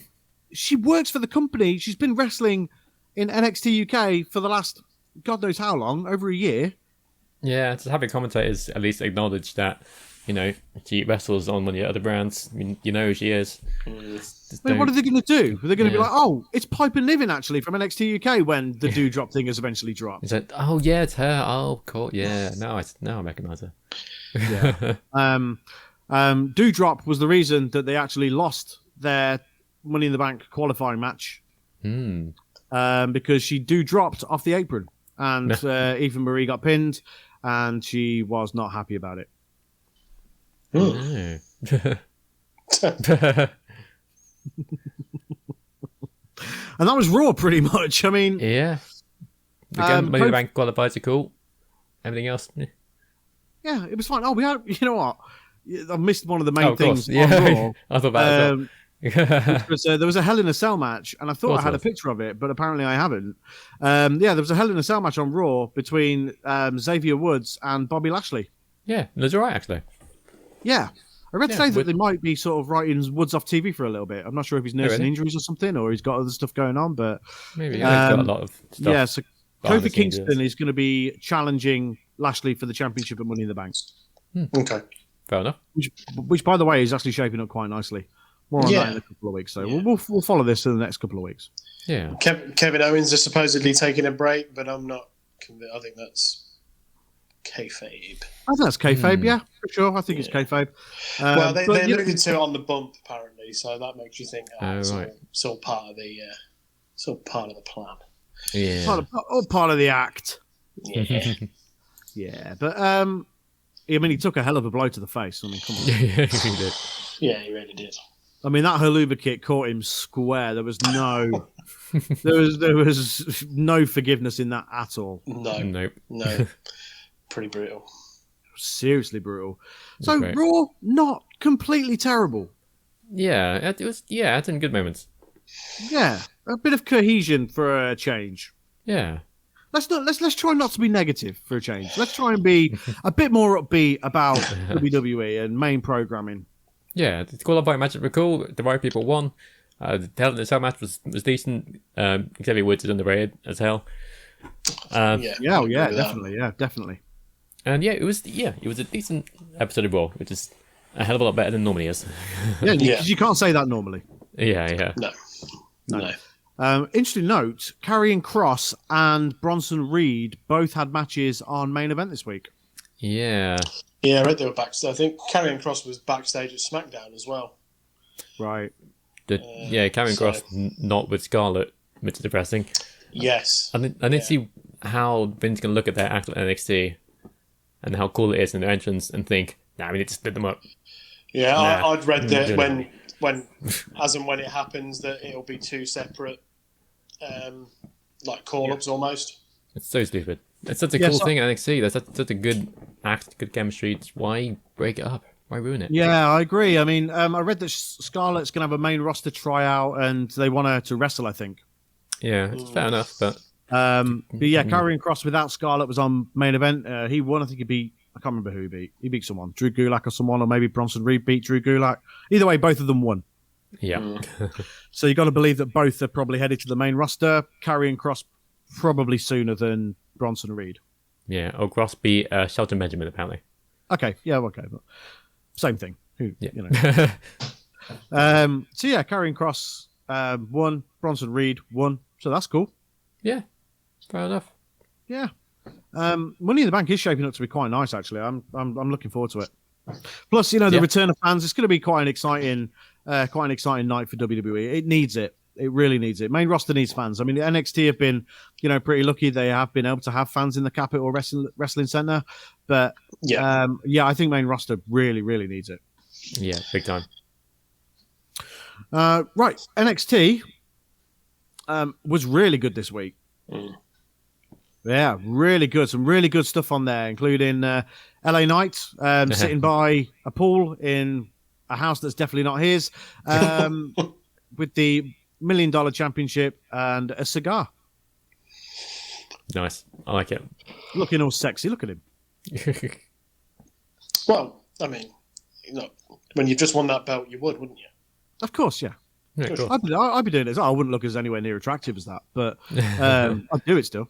S1: she works for the company. She's been wrestling in NXT UK for the last God knows how long, over a year.
S2: Yeah, to have the commentators at least acknowledge that, you know, she wrestles on one of the other brands. I mean, you know who she is.
S1: What are they going to do? They're going to be like, oh, it's Piper Niven actually from NXT UK when the Dewdrop thing has eventually dropped.
S2: It's like, oh yeah, it's her. Oh, cool. Yeah, now I recognise her.
S1: Yeah. Dewdrop was the reason that they actually lost their Money in the Bank qualifying match. Because she dropped off the apron and Eva Marie got pinned and she was not happy about it. And that was Raw pretty much. I mean,
S2: yeah. Again, Money in the Bank qualifiers are cool. Everything else,
S1: yeah, it was fine. Oh, we had, you know what? I missed one of the main things on Raw.
S2: I thought about it.
S1: There was a Hell in a Cell match, and I thought I had a picture of it, but apparently I haven't. There was a Hell in a Cell match on Raw between Xavier Woods and Bobby Lashley.
S2: Yeah, it was all right, actually.
S1: Yeah. I read today that they might be sort of writing Woods off TV for a little bit. I'm not sure if he's nursing injuries or something, or he's got other stuff going on, but...
S2: Maybe, he's got a lot of stuff.
S1: Yeah, so Kofi Kingston is going to be challenging Lashley for the championship at Money in the Bank.
S3: Okay.
S2: Fair enough.
S1: Which, by the way, is actually shaping up quite nicely. More on that in a couple of weeks. So we'll follow this in the next couple of weeks.
S2: Yeah.
S3: Kevin Owens is supposedly taking a break, but I'm not convinced. I think that's kayfabe.
S1: I think that's kayfabe, yeah, for sure. I think it's kayfabe.
S3: Well, they alluded to it on the bump, apparently, so that makes you think it's all part of the plan.
S2: Yeah.
S1: Part of the act.
S3: Yeah.
S1: Yeah, but I mean, he took a hell of a blow to the face. I mean, come on.
S2: Yeah, he did.
S3: Yeah, he really did.
S1: I mean, that haluva kick caught him square. There was no, there was no forgiveness in that at all.
S3: No. Pretty brutal.
S1: Seriously brutal. So Raw, not completely terrible.
S2: Yeah, it was. Yeah, it's in good moments.
S1: Yeah, a bit of cohesion for a change.
S2: Yeah.
S1: Let's try not to be negative for a change. Let's try and be a bit more upbeat about WWE and main programming. Yeah,
S2: the qualifying matches were cool. The right people won. The Hell in a Cell match was decent. Xavier Woods is underrated as hell.
S1: Definitely.
S2: And it was a decent episode of Raw, which is a hell of a lot better than normally is.
S1: Because you can't say that normally.
S2: Yeah.
S3: No.
S1: Interesting note: Karrion Kross and Bronson Reed both had matches on main event this week.
S2: Yeah,
S3: I read they were backstage. I think Karrion Kross was backstage at SmackDown as well.
S1: Right.
S2: Karrion Kross not with Scarlett, which is depressing.
S3: Yes.
S2: I didn't see how Vince can look at their act at NXT and how cool it is in their entrance and think, we need to split them up.
S3: Yeah, I'd read that when it happens that it'll be two separate call-ups almost.
S2: It's so stupid. It's such a cool thing in NXT. That's such a good act, good chemistry. Why break it up? Why ruin it?
S1: Yeah, I agree. I mean, I read that Scarlett's going to have a main roster tryout and they want her to wrestle, I think.
S2: Yeah, it's fair enough. But
S1: Karrion Kross without Scarlett was on main event. He won. I think he beat I can't remember who he beat. He beat someone, Drew Gulak or someone, or maybe Bronson Reed beat Drew Gulak. Either way, both of them won.
S2: Yeah.
S1: So you got to believe that both are probably headed to the main roster. Karrion Kross probably sooner than Bronson Reed.
S2: Yeah. Or Gross beat Shelton Benjamin, apparently.
S1: Okay, yeah, okay. But same thing. You know. So yeah, Karrion Kross won, Bronson Reed won. So that's cool.
S2: Yeah. Fair enough.
S1: Yeah. Money in the Bank is shaping up to be quite nice, actually. I'm looking forward to it. Plus, the return of fans. It's going to be quite an exciting night for WWE. It needs it. It really needs it. Main roster needs fans. I mean, the NXT have been, pretty lucky. They have been able to have fans in the Capitol Wrestling Center. But I think main roster really, really needs it.
S2: Yeah, big time.
S1: Right, NXT was really good this week. Yeah, really good. Some really good stuff on there, including LA Knight sitting by a pool in a house that's definitely not his, with the $1 million championship and a cigar.
S2: Nice. I like it.
S1: Looking all sexy. Look at him.
S3: Well, I mean, when you just won that belt, you would, wouldn't you?
S1: Of course, yeah.
S2: Yeah, cool.
S1: I'd be doing it. I wouldn't look as anywhere near attractive as that, but I'd do it still.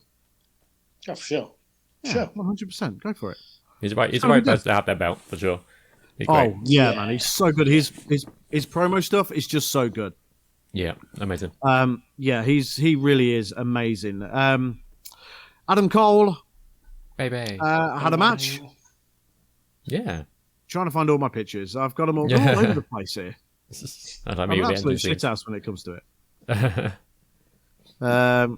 S3: Oh, for sure.
S1: Yeah,
S3: Sure.
S1: 100%. Go for it.
S2: He's the right person to have that belt, for sure. He's great.
S1: Oh, yeah, man. He's so good. His promo stuff is just so good.
S2: Yeah, amazing.
S1: Yeah, he really is amazing. Adam Cole
S2: Baby.
S1: had a match.
S2: Yeah.
S1: Trying to find all my pictures. I've got them all over the place here.
S2: I like
S1: I'm
S2: maybe
S1: an absolute shithouse when it comes to it.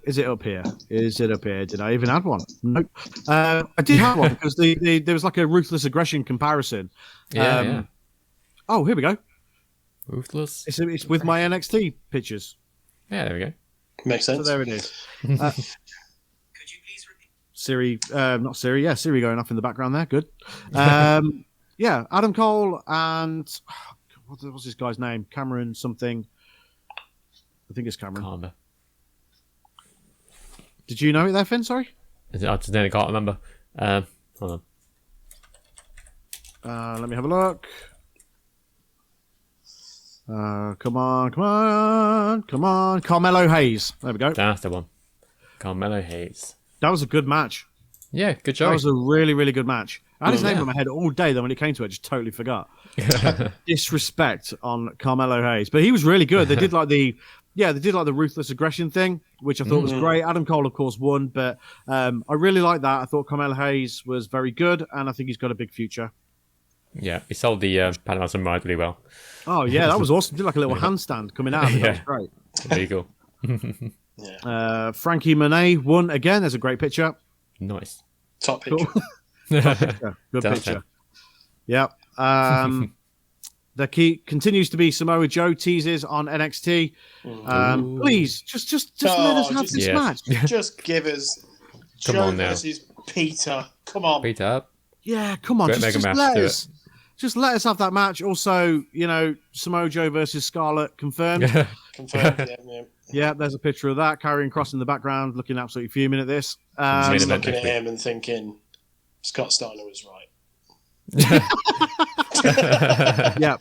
S1: Is it up here? Did I even add one? Nope. I did have one because there was like a ruthless aggression comparison.
S2: Yeah.
S1: Oh, here we go.
S2: Ruthless.
S1: It's with my NXT pictures.
S2: Yeah, there we go.
S3: Makes sense.
S1: So there it is.
S6: Could you please repeat?
S1: Siri, not Siri. Yeah, Siri going off in the background there. Good. Yeah, Adam Cole and what's this guy's name? Cameron something. I think it's Cameron.
S2: Can't
S1: Did you know it there, Finn? Sorry.
S2: I just nearly can't remember. Hold
S1: on. Let me have a look. Come on. Carmelo Hayes. There we go.
S2: That's the one. Carmelo Hayes.
S1: That was a good match.
S2: Yeah, good job.
S1: That was a really, really good match. I had his name in my head all day, then when it came to it, I just totally forgot. Disrespect on Carmelo Hayes. But he was really good. They did like the ruthless aggression thing, which I thought was great. Adam Cole, of course, won, but I really liked that. I thought Carmelo Hayes was very good, and I think he's got a big future.
S2: Yeah, he sold the Panama Sunrise really well.
S1: Oh, yeah, that was awesome. Did like a little handstand coming out. That was great.
S2: There you go.
S1: Frankie Monet won again. There's a great picture.
S2: Nice.
S3: Top picture.
S1: Cool. Top picture. Good picture. Yeah. The key continues to be Samoa Joe teases on NXT. Please, just let us have this match.
S3: Just give us
S2: Come
S3: Joe
S2: on now.
S3: versus Peter. Come on.
S2: Peter up.
S1: Yeah, come on. Just let us have that match. Also, Samoa Joe versus Scarlett confirmed.
S3: Confirmed. Yeah.
S1: Yeah, there's a picture of that. Karrion Kross in the background, looking absolutely fuming at this.
S3: He's looking at him and thinking, Scott Steiner was right.
S1: Yeah.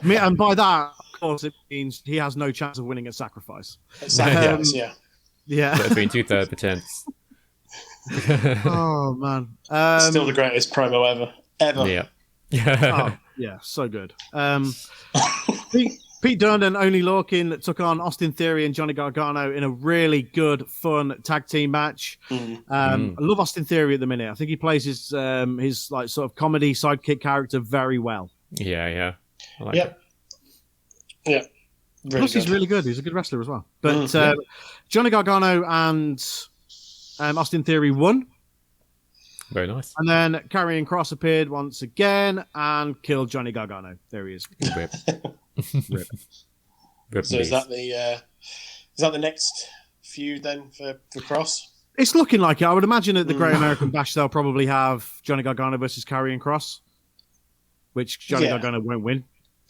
S1: And by that, of course, it means he has no chance of winning at Sacrifice. Yeah.
S2: Between 2/3 attempts.
S1: Oh, man.
S3: Still the greatest promo ever.
S2: Yeah.
S1: Yeah, so good. Pete Dunne and Oney Lorcan took on Austin Theory and Johnny Gargano in a really good, fun tag team match. I love Austin Theory at the minute. I think he plays his like sort of comedy sidekick character very well.
S2: Yeah. I like it.
S3: Yeah. Really
S1: Plus, he's really good. He's a good wrestler as well. But Johnny Gargano and Austin Theory won.
S2: Very nice.
S1: And then Karrion Kross appeared once again and killed Johnny Gargano. There he is.
S2: Rip.
S3: So is that the next feud then for Kross?
S1: It's looking like it. I would imagine at the Great American Bash they'll probably have Johnny Gargano versus Karrion Kross, which Johnny Gargano won't win,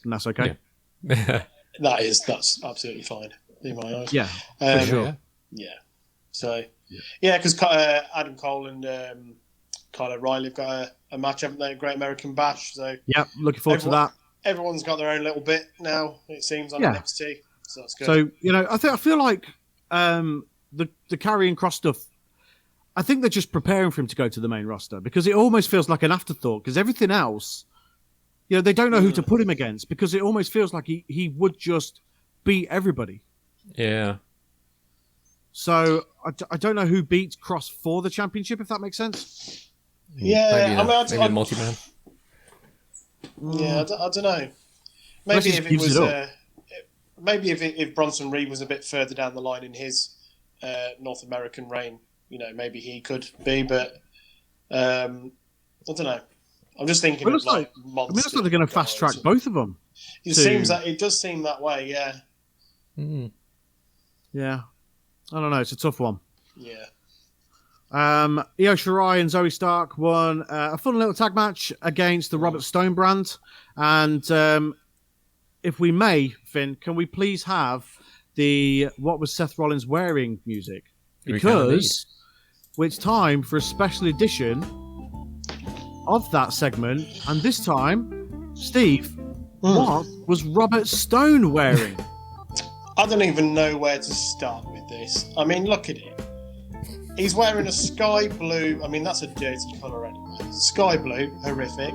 S1: and that's okay.
S2: Yeah.
S3: That's absolutely fine in my eyes.
S1: Yeah, for sure.
S3: Yeah. So, because Adam Cole and Kyle O'Reilly have got a match, haven't they? A Great American Bash. So
S1: Yeah, looking forward to that.
S3: Everyone's got their own little bit now. It seems on NXT, so that's good.
S1: So I feel like the carrying cross stuff. I think they're just preparing for him to go to the main roster because it almost feels like an afterthought. Because everything else, they don't know who to put him against because it almost feels like he would just beat everybody.
S2: Yeah.
S1: So I don't know who beats Cross for the championship, if that makes sense.
S3: Yeah,
S2: maybe a multi-man.
S3: Yeah, I don't know. Maybe if it was, maybe if Bronson Reed was a bit further down the line in his North American reign, maybe he could be. But I don't know. I'm just thinking of like monsters.
S1: It looks like they're going to fast track both of them.
S3: It does seem that way. Yeah.
S2: Mm.
S1: Yeah. I don't know. It's a tough one.
S3: Yeah.
S1: Io Shirai and Zoe Stark won a fun little tag match against the Robert Stone brand. And if we may, Finn, can we please have the what was Seth Rollins wearing music? Because it's time for a special edition of that segment. And this time, Steve, what was Robert Stone wearing?
S3: I don't even know where to start with this. I mean, look at it. He's wearing a sky blue. I mean, that's a dirty colour anyway. Sky blue, horrific.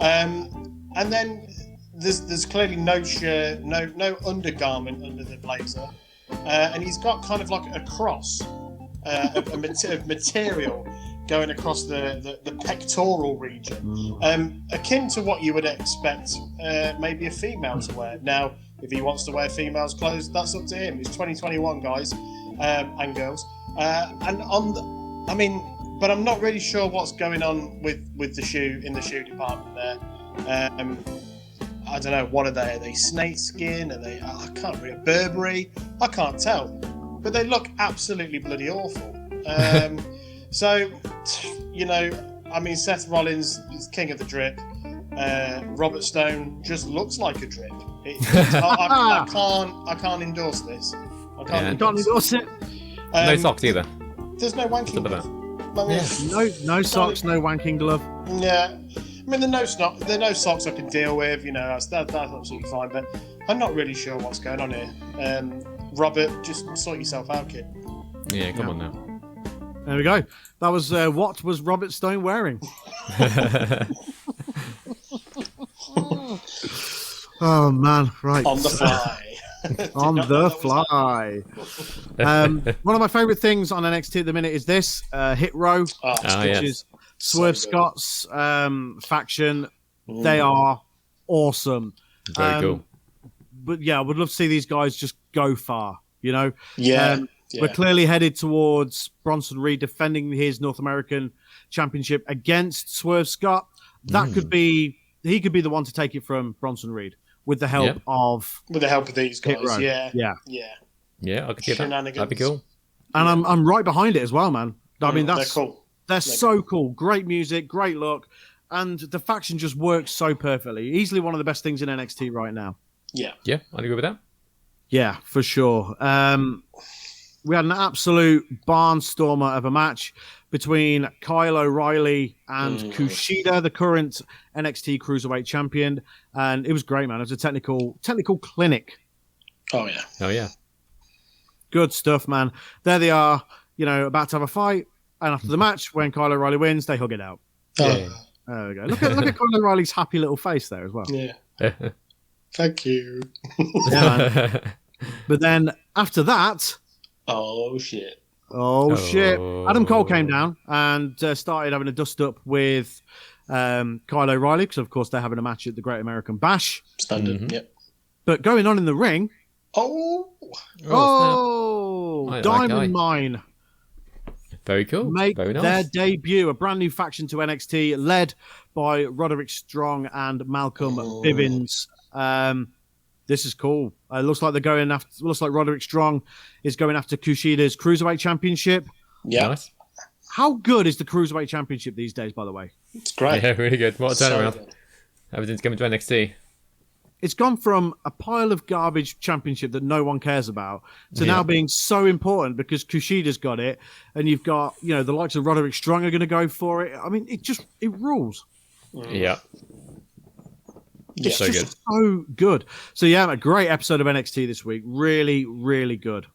S3: And then there's clearly no shirt, no undergarment under the blazer, and he's got kind of like a cross of material going across the pectoral region, akin to what you would expect maybe a female to wear. Now, if he wants to wear females' clothes, that's up to him. It's 2021, guys and girls. But I'm not really sure what's going on with the shoe in the shoe department there. I don't know. What are they? Are they snake skin? Are they? I can't read. Burberry? I can't tell. But they look absolutely bloody awful. So, I mean, Seth Rollins is king of the drip. Robert Stone just looks like a drip. I can't endorse this. I can't
S1: endorse it.
S2: No socks either.
S3: There's no wanking glove.
S1: No socks, no wanking glove.
S3: Yeah. I mean, the no socks I can deal with, that's absolutely fine, but I'm not really sure what's going on here. Robert, just sort yourself out, kid.
S2: Yeah, come on now.
S1: There we go. That was what was Robert Stone wearing? Oh, man, right.
S3: On the fly.
S1: On the fly. One of my favourite things on NXT at the minute is this Hit Row, which is Swerve Scott's faction. They are awesome.
S2: Very cool.
S1: But yeah, I would love to see these guys just go far,
S3: Yeah.
S1: We're clearly headed towards Bronson Reed defending his North American Championship against Swerve Scott. That could be, he could be the one to take it from Bronson Reed with the help of
S3: these guys. Yeah,
S2: I could get that. That'd be cool.
S1: And I'm right behind it as well, man. I mean,
S3: they're cool.
S1: They're so cool. Great music, great look, and the faction just works so perfectly. Easily one of the best things in NXT right now.
S3: Yeah,
S2: I'd agree with that.
S1: Yeah, for sure. We had an absolute barnstormer of a match between Kyle O'Reilly and Kushida, the current NXT Cruiserweight Champion, and it was great, man. It was a technical clinic.
S3: Oh yeah.
S1: Good stuff, man. There they are, about to have a fight, and after the match, when Kyle O'Reilly wins, they hug it out.
S3: Yeah.
S1: There we go. Look at Kyle O'Reilly's happy little face there as well.
S3: Yeah. Thank you.
S1: Yeah, man. But then after that,
S3: oh shit!
S1: Adam Cole came down and started having a dust up with Kyle O'Reilly because, of course, they're having a match at the Great American Bash.
S3: Standard, yep.
S1: But going on in the ring, Diamond Mine.
S2: Very cool.
S1: Make
S2: Very nice.
S1: their debut, a brand new faction to NXT, led by Roderick Strong and Malcolm Bivens. This is cool. It looks like they're going after. Looks like Roderick Strong is going after Kushida's Cruiserweight Championship.
S3: Yeah.
S2: Nice.
S1: How good is the Cruiserweight Championship these days, by the way?
S3: It's great.
S2: Yeah, really good. What a turnaround.
S3: Good.
S2: Everything's coming to NXT.
S1: it's gone from a pile of garbage championship that no one cares about to
S2: Yeah.
S1: now being so important because Kushida's got it, and you've got, you know, the likes of Roderick Strong are going to go for it. I mean, it rules.
S2: Yeah.
S1: It's
S2: So
S1: just so good. So yeah, a great episode of NXT this week. Really, really good.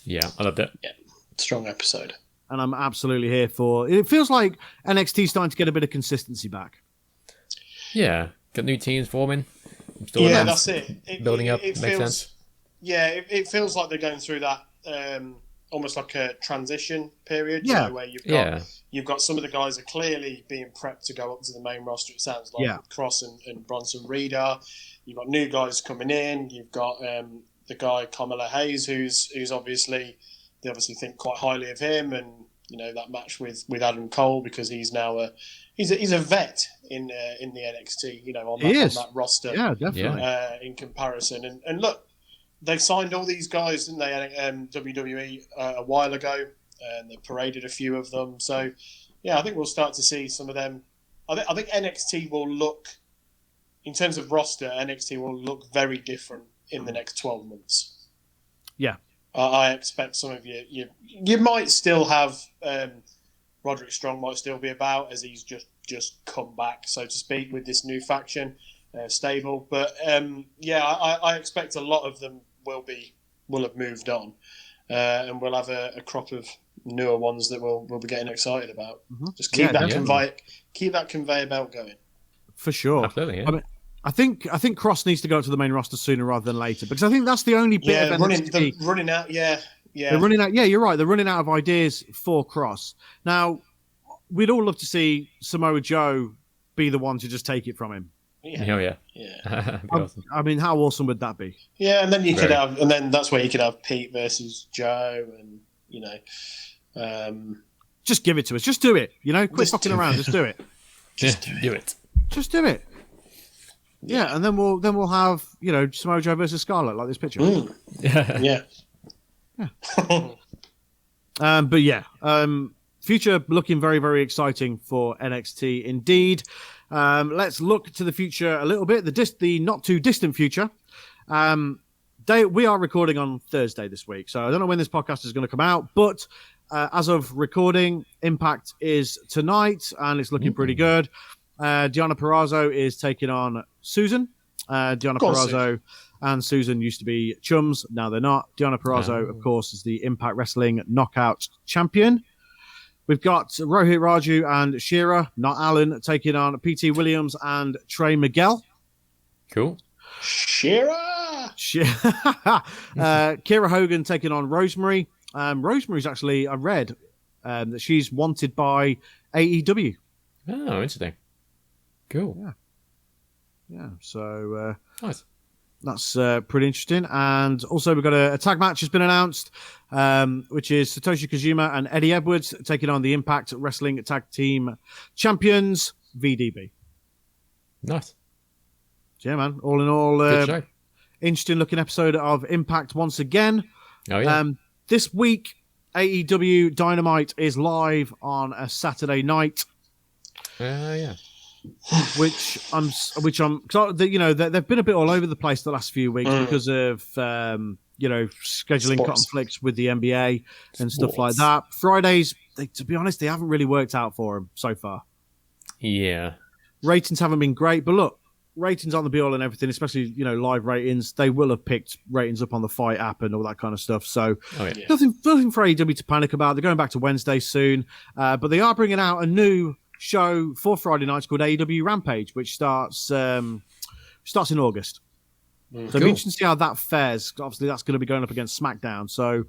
S2: Yeah, I loved it.
S3: Yeah, strong episode.
S1: And I'm absolutely here for it. Feels like NXT starting to get a bit of consistency back.
S2: Yeah, got new teams forming.
S3: Yeah,
S2: Storylines
S3: that's it.
S2: building up.
S3: It
S2: Makes
S3: feels,
S2: sense.
S3: Yeah, it feels like they're going through that almost like a transition period.
S1: Yeah.
S3: You know, where you've got
S2: Yeah.
S3: you've got some of the guys are clearly being prepped to go up to the main roster. It sounds like
S1: Yeah.
S3: with Cross and Bronson Reed are. You've got new guys coming in. You've got the guy Kamala Hayes, who's obviously they obviously think quite highly of him, and you know that match with Adam Cole because he's now he's a vet in the NXT. You know on that roster.
S1: Yeah, definitely.
S3: In comparison. And look, they signed all these guys, didn't they, WWE a while ago, and they paraded a few of them. So, yeah, I think we'll start to see some of them. I think NXT will look, in terms of roster, NXT will look very different in the next 12 months.
S1: Yeah.
S3: I expect some of you might still have Roderick Strong might still be about as he's just come back, so to speak, with this new faction. Stable, but I expect a lot of them will have moved on, and we'll have a crop of newer ones that we'll be getting excited about.
S1: Mm-hmm.
S3: Just keep that conveyor belt going.
S1: For sure.
S2: Absolutely. Yeah.
S1: I mean, I think Cross needs to go to the main roster sooner rather than later because I think that's the only bit of NXT.
S3: Running out. Yeah.
S1: They're running out. Yeah, you're right. They're running out of ideas for Cross. Now, we'd all love to see Samoa Joe be the one to just take it from him.
S2: Yeah. That'd be awesome.
S1: I mean, how awesome would that be?
S3: Yeah, and then then that's where you could have Pete versus Joe, and you know,
S1: just give it to us. Just do it. You know, quit fucking around. Just do it.
S2: Do it.
S1: Just do it. Yeah, and then we'll have, you know, Samoa Joe versus Scarlett, like this picture.
S3: Yeah.
S1: But yeah, future looking very, very exciting for NXT indeed. Let's look to the future a little bit, the not too distant future. We are recording on Thursday this week, so I don't know when this podcast is going to come out, but as of recording, Impact is tonight, and it's looking pretty good. Deonna Purrazzo is taking on Susan. Deonna Purrazzo and Susan used to be chums. Now they're not. Deonna Purrazzo, of course, is the Impact Wrestling Knockout Champion. We've got Rohit Raju and Shira, not Alan, taking on PT Williams and Trey Miguel.
S2: Cool.
S3: Shira!
S1: Kira Hogan taking on Rosemary. Rosemary's actually, I read that she's wanted by AEW.
S2: Oh, interesting. Cool.
S1: Yeah, so
S2: Nice.
S1: that's pretty interesting. And also we've got a tag match has been announced, which is Satoshi Kojima and Eddie Edwards taking on the Impact Wrestling Tag Team Champions, VDB.
S2: Nice.
S1: So, yeah, man. All in all,
S2: Good show.
S1: interesting looking episode of Impact once again.
S2: Oh, yeah.
S1: This week, AEW Dynamite is live on a Saturday night.
S2: Yeah.
S1: Which I'm, cause you know, they've been a bit all over the place the last few weeks because of, you know, scheduling conflicts with the NBA and stuff like that. Fridays, to be honest, they haven't really worked out for them so far.
S2: Yeah.
S1: Ratings haven't been great, but look, ratings on the be all and everything, especially, you know, live ratings, they will have picked ratings up on the Fight app and all that kind of stuff. So nothing for AEW to panic about. They're going back to Wednesday soon, but they are bringing out a new show for Friday nights called AEW Rampage, which starts in August. So it'll be interesting to see how that fares. Obviously, that's going to be going up against SmackDown. So
S3: is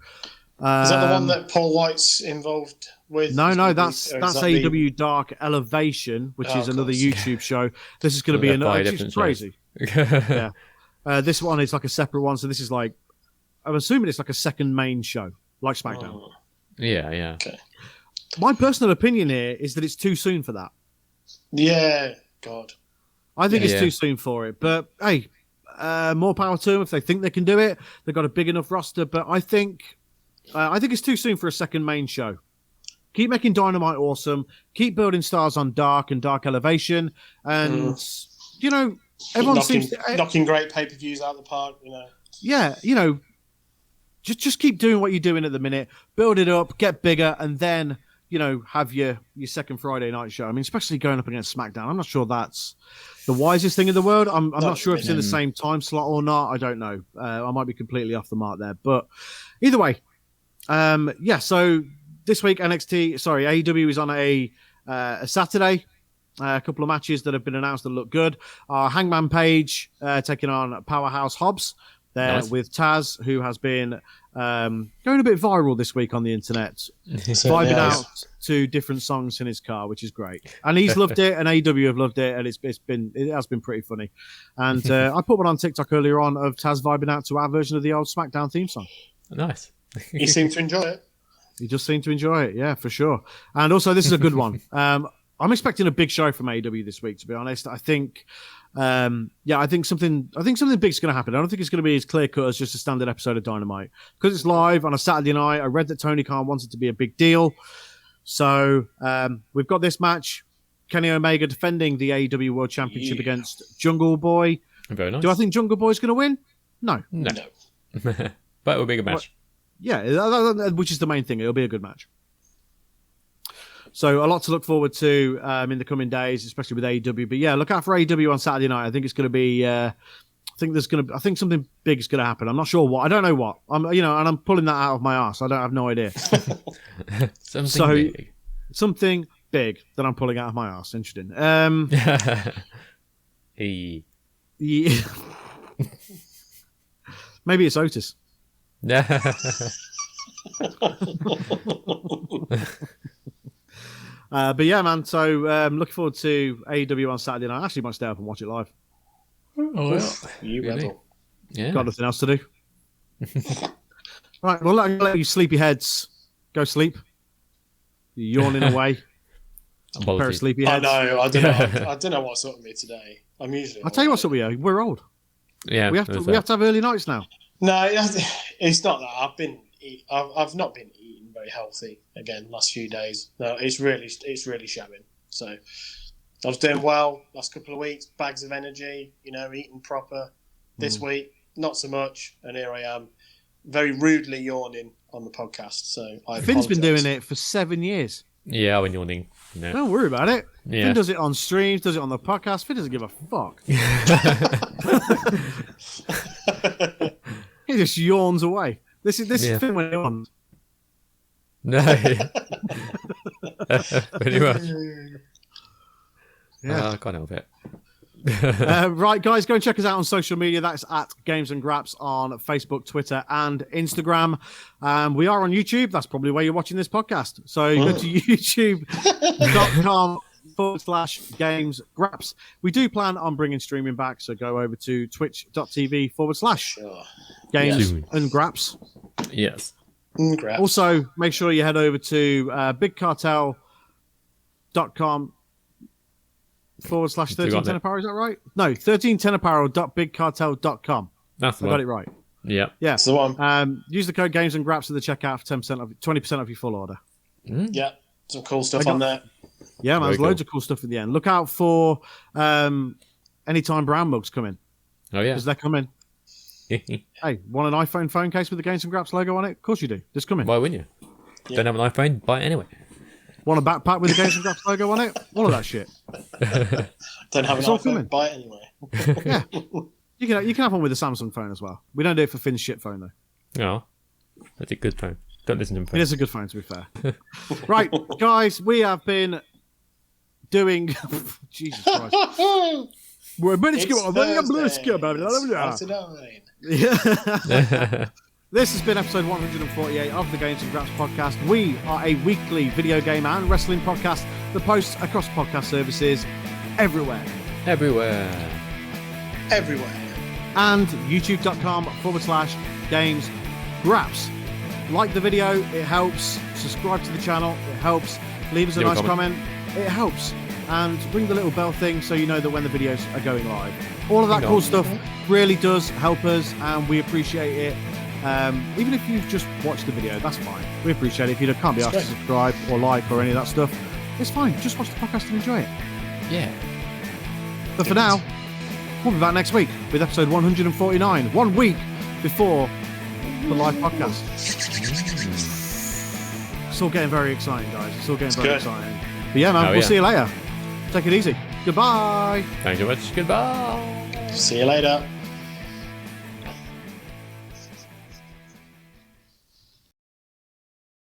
S3: that the one that Paul White's involved with?
S1: No, that's AEW Dark Elevation, which is another YouTube show. This is going to be another. It's crazy. Yeah, this one is like a separate one. So this is like, I'm assuming it's like a second main show, like SmackDown.
S2: Yeah.
S3: Okay.
S1: My personal opinion here is that it's too soon for that.
S3: Yeah, God.
S1: I think it's too soon for it. But hey, more power to them if they think they can do it. They've got a big enough roster. But I think it's too soon for a second main show. Keep making Dynamite awesome. Keep building stars on Dark and Dark Elevation. And, you know, everyone seems
S3: knocking great pay-per-views out of the park.
S1: Yeah, just keep doing what you're doing at the minute. Build it up, get bigger, and then have your second Friday night show. I mean, especially going up against SmackDown. I'm not sure that's the wisest thing in the world. I'm not sure if it's in the same time slot or not. I don't know. I might be completely off the mark there, but either way, So this week AEW is on a Saturday. A couple of matches that have been announced that look good. Hangman Page taking on Powerhouse Hobbs. There with Taz, who has been going a bit viral this week on the internet, vibing out to different songs in his car, which is great. And he's loved it, and AEW have loved it, and it has been pretty funny. And I put one on TikTok earlier on of Taz vibing out to our version of the old SmackDown theme song.
S2: Nice.
S3: He seemed to enjoy it.
S1: He just seemed to enjoy it, yeah, for sure. And also, this is a good one. I'm expecting a big show from AEW this week, to be honest. I think something big's going to happen. I don't think it's going to be as clear cut as just a standard episode of Dynamite, because it's live on a Saturday night. I read that Tony Khan wants it to be a big deal, so we've got this match: Kenny Omega defending the AEW World Championship against Jungle Boy.
S2: Very nice.
S1: Do I think Jungle Boy's going to win? No.
S2: But it'll be a good match.
S1: Which is the main thing. It'll be a good match. So a lot to look forward to in the coming days, especially with AEW. But yeah, look out for AEW on Saturday night. I think it's going to be. I think something big is going to happen. I'm not sure what. I don't know what. And I'm pulling that out of my ass. I don't have no idea. Something big that I'm pulling out of my ass. Interesting.
S2: Yeah.
S1: Maybe it's Otis. But yeah, man. So looking forward to AEW on Saturday night. I actually might stay up and watch it live.
S2: Oh, well.
S3: You rebel.
S1: Yeah. Got nothing else to do. Right. Well, let you sleepy heads go sleep. You're yawning away.
S2: A
S1: pair of sleepy heads.
S3: I know. I don't know what's up with me today. I'm usually.
S1: I'll tell you what's up with you. We're old.
S2: Yeah.
S1: We have to have early nights now.
S3: No, it's not that. I've not been eating very healthy again last few days. No, it's really showing. So I was doing well last couple of weeks, bags of energy, eating proper. This week, not so much, and here I am, very rudely yawning on the podcast. So
S1: Finn's been doing it for 7 years.
S2: Yeah, I've been yawning. No.
S1: Don't worry about it.
S2: Yeah.
S1: Finn does it on streams, does it on the podcast. Finn doesn't give a fuck. He just yawns away. This is Finn when he yawns.
S2: No. Pretty much.
S1: Yeah.
S2: I can't help it.
S1: Right, guys, go and check us out on social media. That's at Games and Graps on Facebook, Twitter, and Instagram. We are on YouTube. That's probably where you're watching this podcast. So go to youtube.com/Games Graps. We do plan on bringing streaming back, so go over to twitch.tv/Games and Graps.
S2: Yes.
S3: Graps.
S1: Also, make sure you head over to bigcartel.com /1310apparel, is that right? No, 1310apparel.bigcartel.com.
S2: That's the
S1: I
S2: one.
S1: got it right.
S2: Yeah.
S1: Yeah.
S3: That's the one.
S1: Use the code Games and Graps at the checkout for 20% off your full order.
S3: Yeah. Some cool stuff on there.
S1: Yeah, man,
S2: Very
S1: there's loads of cool stuff at the end. Look out for Anytime Brown mugs coming.
S2: Oh, yeah.
S1: Because they're coming. Hey, want an iPhone phone case with the Games and Graps logo on it? Of course you do. It's coming.
S2: Why wouldn't you?
S3: Yeah.
S2: Don't have an iPhone? Buy it anyway.
S1: Want a backpack with the Games and Graps logo on it? All of that shit.
S3: Don't have an
S1: It's all
S3: iPhone,
S1: coming.
S3: buy it anyway.
S1: Yeah. You can have one with a Samsung phone as well. We don't do it for Finn's shit phone, though.
S2: Oh, that's a good phone. Don't listen to him.
S1: It is a good phone, to be fair. Right, guys, we have been doing... Jesus Christ. We're
S3: It's Thursday.
S1: Yeah. This has been episode 148 of the Games and Graps podcast. We are a weekly video game and wrestling podcast that posts across podcast services everywhere.
S2: Everywhere.
S1: And youtube.com/Games Graps. Like the video, it helps. Subscribe to the channel, it helps. Leave us a nice comment, it helps. And ring the little bell thing so you know that when the videos are going live. All of that cool stuff really does help us, and we appreciate it. Even if you've just watched the video, that's fine. We appreciate it. If you can't be asked to subscribe or like or any of that stuff, it's fine. Just watch the podcast and enjoy it.
S2: Yeah.
S1: But for now, we'll be back next week with episode 149, 1 week before the live podcast. It's all getting very exciting, guys. It's all getting very exciting. But yeah, man, we'll see you later. Take it easy. Goodbye.
S2: Thanks so much. Goodbye.
S3: See you later.